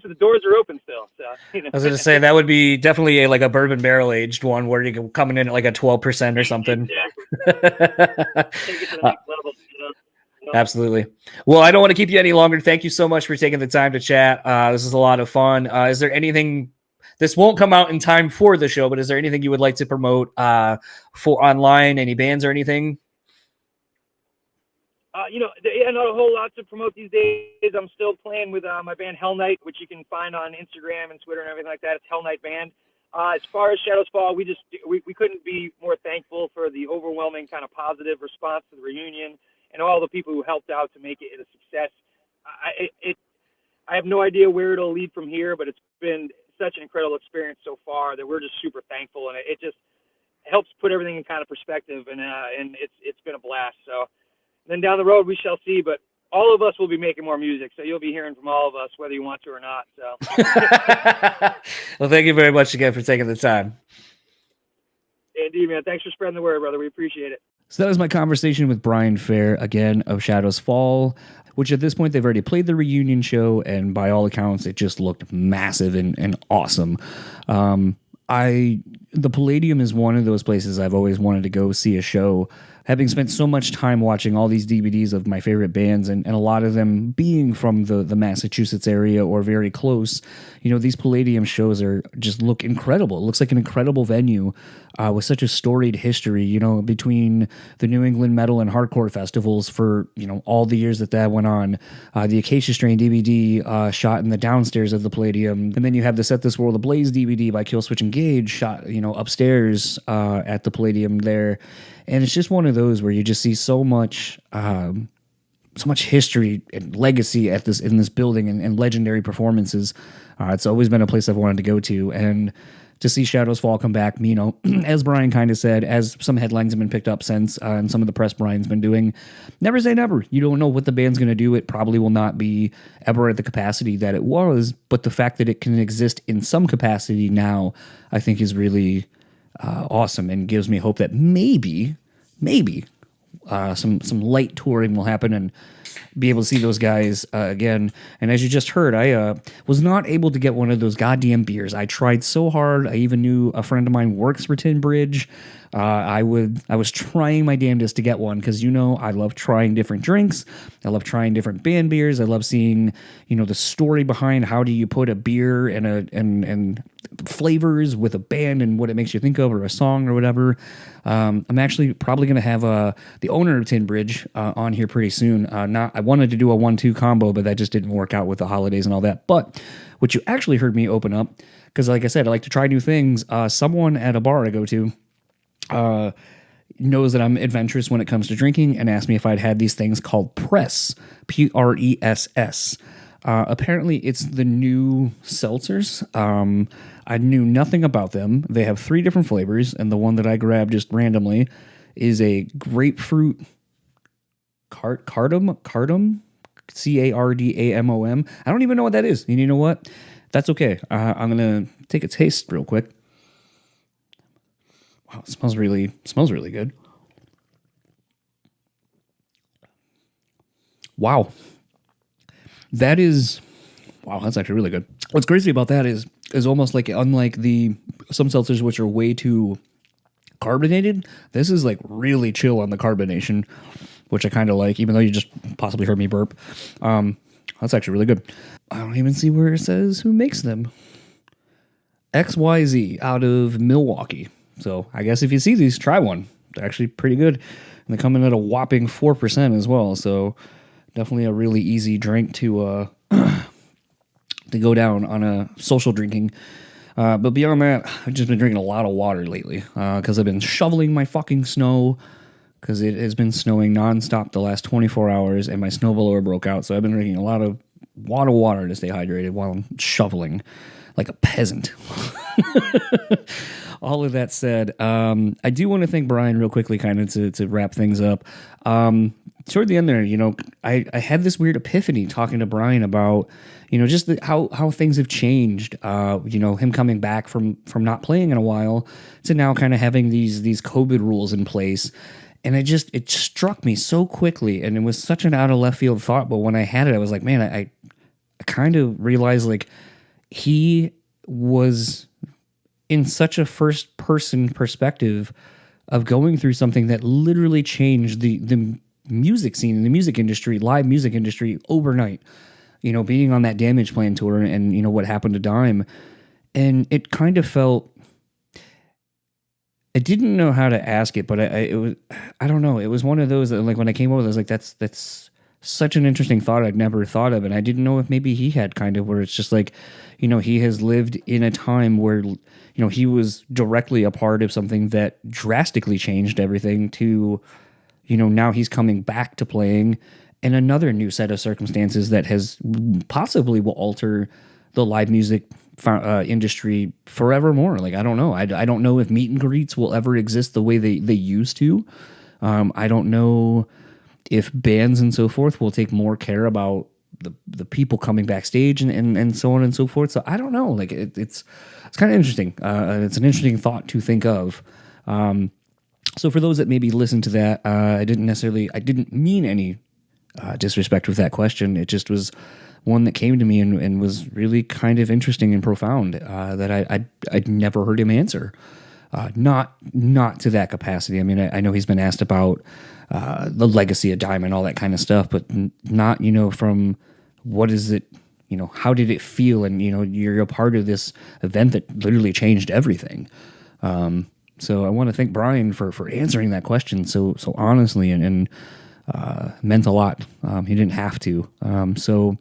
Speaker 3: So the doors are open still. So
Speaker 1: I was going to say that would be definitely a bourbon barrel aged one where you can coming in at like a 12% or something.
Speaker 3: Exactly. Take it to the next level.
Speaker 1: Absolutely. Well, I don't want to keep you any longer. Thank you so much for taking the time to chat. This is a lot of fun. Is there anything? This won't come out in time for the show, but is there anything you would like to promote for online? Any bands or anything?
Speaker 3: Not a whole lot to promote these days. I'm still playing with my band Hell Night, which you can find on Instagram and Twitter and everything like that. It's Hell Night Band. As far as Shadows Fall, we couldn't be more thankful for the overwhelming kind of positive response to the reunion and all the people who helped out to make it a success. I have no idea where it'll lead from here, but it's been such an incredible experience so far that we're just super thankful, and it just helps put everything in kind of perspective, and it's been a blast. So then down the road we shall see, but all of us will be making more music, so you'll be hearing from all of us whether you want to or not. So
Speaker 1: well, thank you very much again for taking the time.
Speaker 3: Indeed, man. Thanks for spreading the word, brother. We appreciate it.
Speaker 1: So that was my conversation with Brian Fair, again, of Shadows Fall, which at this point they've already played the reunion show, and by all accounts, it just looked massive and awesome. The Palladium is one of those places I've always wanted to go see a show, having spent so much time watching all these DVDs of my favorite bands, and a lot of them being from the Massachusetts area or very close. These Palladium shows just look incredible. It looks like an incredible venue with such a storied history, between the New England metal and hardcore festivals for, all the years that went on. The Acacia Strain DVD shot in the downstairs of the Palladium. And then you have the Set This World Ablaze DVD by Killswitch Engage shot, upstairs at the Palladium there. And it's just one of those where you just see so much history and legacy in this building and legendary performances. It's always been a place I've wanted to go to, and to see Shadows Fall come back. You know, as Brian kind of said, as some headlines have been picked up since, and some of the press Brian's been doing, never say never. You don't know what the band's going to do. It probably will not be ever at the capacity that it was, but the fact that it can exist in some capacity now, I think is really awesome, and gives me hope that maybe some light touring will happen and be able to see those guys again. And as you just heard, I was not able to get one of those goddamn beers. I tried so hard. I even knew a friend of mine works for Tin Bridge. I was trying my damnedest to get one because, you know, I love trying different drinks. I love trying different band beers. I love seeing, you know, the story behind how do you put a beer and flavors with a band and what it makes you think of, or a song or whatever. I'm actually probably going to have the owner of Tin Bridge on here pretty soon. I wanted to do a 1-2 combo, but that just didn't work out with the holidays and all that. But what you actually heard me open up, because like I said, I like to try new things. Someone at a bar I go to knows that I'm adventurous when it comes to drinking, and asked me if I'd had these things called Press, Press. Apparently it's the new seltzers. I knew nothing about them. They have 3 different flavors, and the one that I grabbed just randomly is a grapefruit cardamom, Cardamom. I don't even know what that is. And you know what? That's okay. I'm going to take a taste real quick. Wow, it smells really good. Wow. That's actually really good. What's crazy about that is almost like, unlike some seltzers which are way too carbonated, this is like really chill on the carbonation, which I kind of like, even though you just possibly heard me burp. That's actually really good. I don't even see where it says who makes them. XYZ out of Milwaukee. So I guess if you see these, try one. They're actually pretty good. And they come in at a whopping 4% as well. So definitely a really easy drink to go down on a social drinking. But beyond that, I've just been drinking a lot of water lately because I've been shoveling my fucking snow, because it has been snowing nonstop the last 24 hours and my snowblower broke out. So I've been drinking a lot of water to stay hydrated while I'm shoveling like a peasant. All of that said, I do want to thank Brian real quickly, kind of to wrap things up. Toward the end there, you know, I had this weird epiphany talking to Brian about, you know, just how things have changed. You know, him coming back from not playing in a while to now kind of having these COVID rules in place. And it struck me so quickly, and it was such an out of left field thought. But when I had it, I was like, man, I kind of realized like he was in such a first person perspective of going through something that literally changed the music scene, the music industry, live music industry overnight. You know, being on that Damageplan tour and, you know, what happened to Dime. And it kind of felt, I didn't know how to ask it, but I don't know. It was one of those that, like, when I came over, I was like, that's such an interesting thought I'd never thought of. And I didn't know if maybe he had kind of, where it's just like, you know, he has lived in a time where, you know, he was directly a part of something that drastically changed everything to, you know, now he's coming back to playing in another new set of circumstances that has possibly will alter the live music industry forevermore. Like, I don't know. I don't know if meet and greets will ever exist the way they used to. I don't know if bands and so forth will take more care about the people coming backstage and so on and so forth. So I don't know. Like, it's kind of interesting. It's an interesting thought to think of. So for those that maybe listen to that, I didn't mean any disrespect with that question. It just was one that came to me and was really kind of interesting and profound that I'd never heard him answer. Not to that capacity. I mean, I know he's been asked about the legacy of Dime and all that kind of stuff, but not, you know, from what is it, you know, how did it feel? And, you know, you're a part of this event that literally changed everything. So I want to thank Brian for answering that question so honestly and meant a lot. He didn't have to. So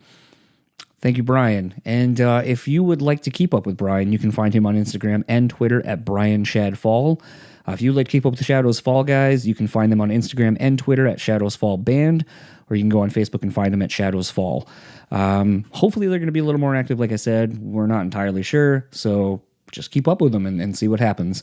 Speaker 1: thank you, Brian. And if you would like to keep up with Brian, you can find him on Instagram and Twitter at BrianShadFall. If you'd like to keep up with the Shadows Fall guys, you can find them on Instagram and Twitter at Shadows Fall Band, or you can go on Facebook and find them at Shadows Fall. Hopefully they're going to be a little more active. Like I said, we're not entirely sure. So just keep up with them and see what happens.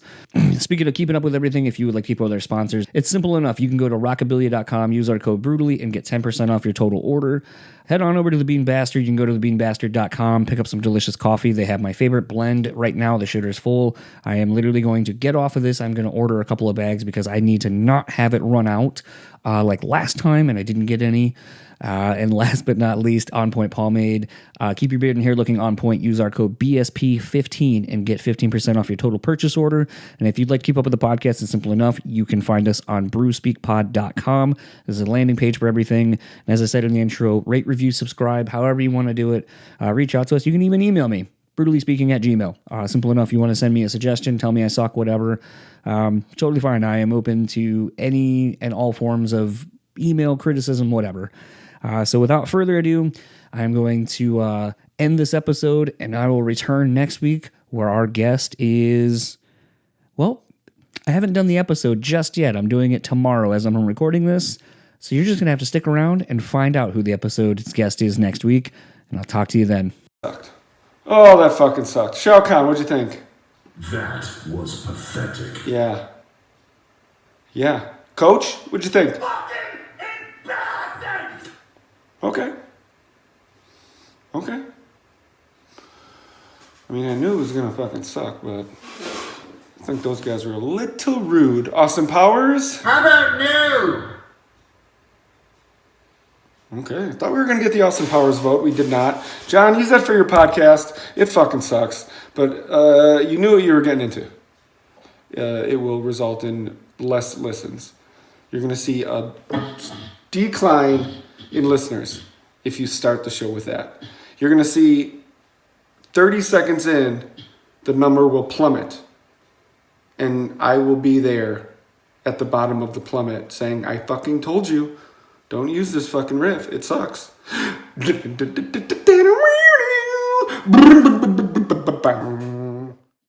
Speaker 1: Speaking of keeping up with everything, if you would like to keep up with our sponsors, it's simple enough. You can go to rockabillia.com, use our code BREWtally, and get 10% off your total order. Head on over to The Bean Bastard. You can go to thebeanbastard.com, pick up some delicious coffee. They have my favorite blend right now. The shitter's full. I am literally going to get off of this. I'm going to order a couple of bags because I need to not have it run out like last time, and I didn't get any. And last but not least, On Point Pomade. Keep your beard and hair looking on point. Use our code BSP15 and get 15% off your total purchase order. And if you'd like to keep up with the podcast, it's simple enough. You can find us on brewspeakpod.com. There's a landing page for everything. And as I said in the intro, rate, review, subscribe, however you want to do it. Reach out to us. You can even email me, brutallyspeaking@gmail.com. Simple enough. You want to send me a suggestion, tell me I suck, whatever. Totally fine. I am open to any and all forms of email, criticism, whatever. So without further ado, I'm going to end this episode, and I will return next week where our guest is, well, I haven't done the episode just yet. I'm doing it tomorrow as I'm recording this. So you're just going to have to stick around and find out who the episode's guest is next week, and I'll talk to you then.
Speaker 4: Sucked. Oh, that fucking sucked. Shao Kahn, what'd you think?
Speaker 5: That was pathetic.
Speaker 4: Yeah. Yeah. Coach, what'd you think? Okay. Okay. I mean, I knew it was going to fucking suck, but I think those guys were a little rude. Austin Powers?
Speaker 5: How about new?
Speaker 4: Okay. I thought we were going to get the Austin Powers vote. We did not. John, use that for your podcast. It fucking sucks. But you knew what you were getting into. It will result in less listens. You're going to see a decline in listeners if you start the show with that. You're going to see 30 seconds in, the number will plummet. And I will be there at the bottom of the plummet saying, I fucking told you, don't use this fucking riff. It sucks.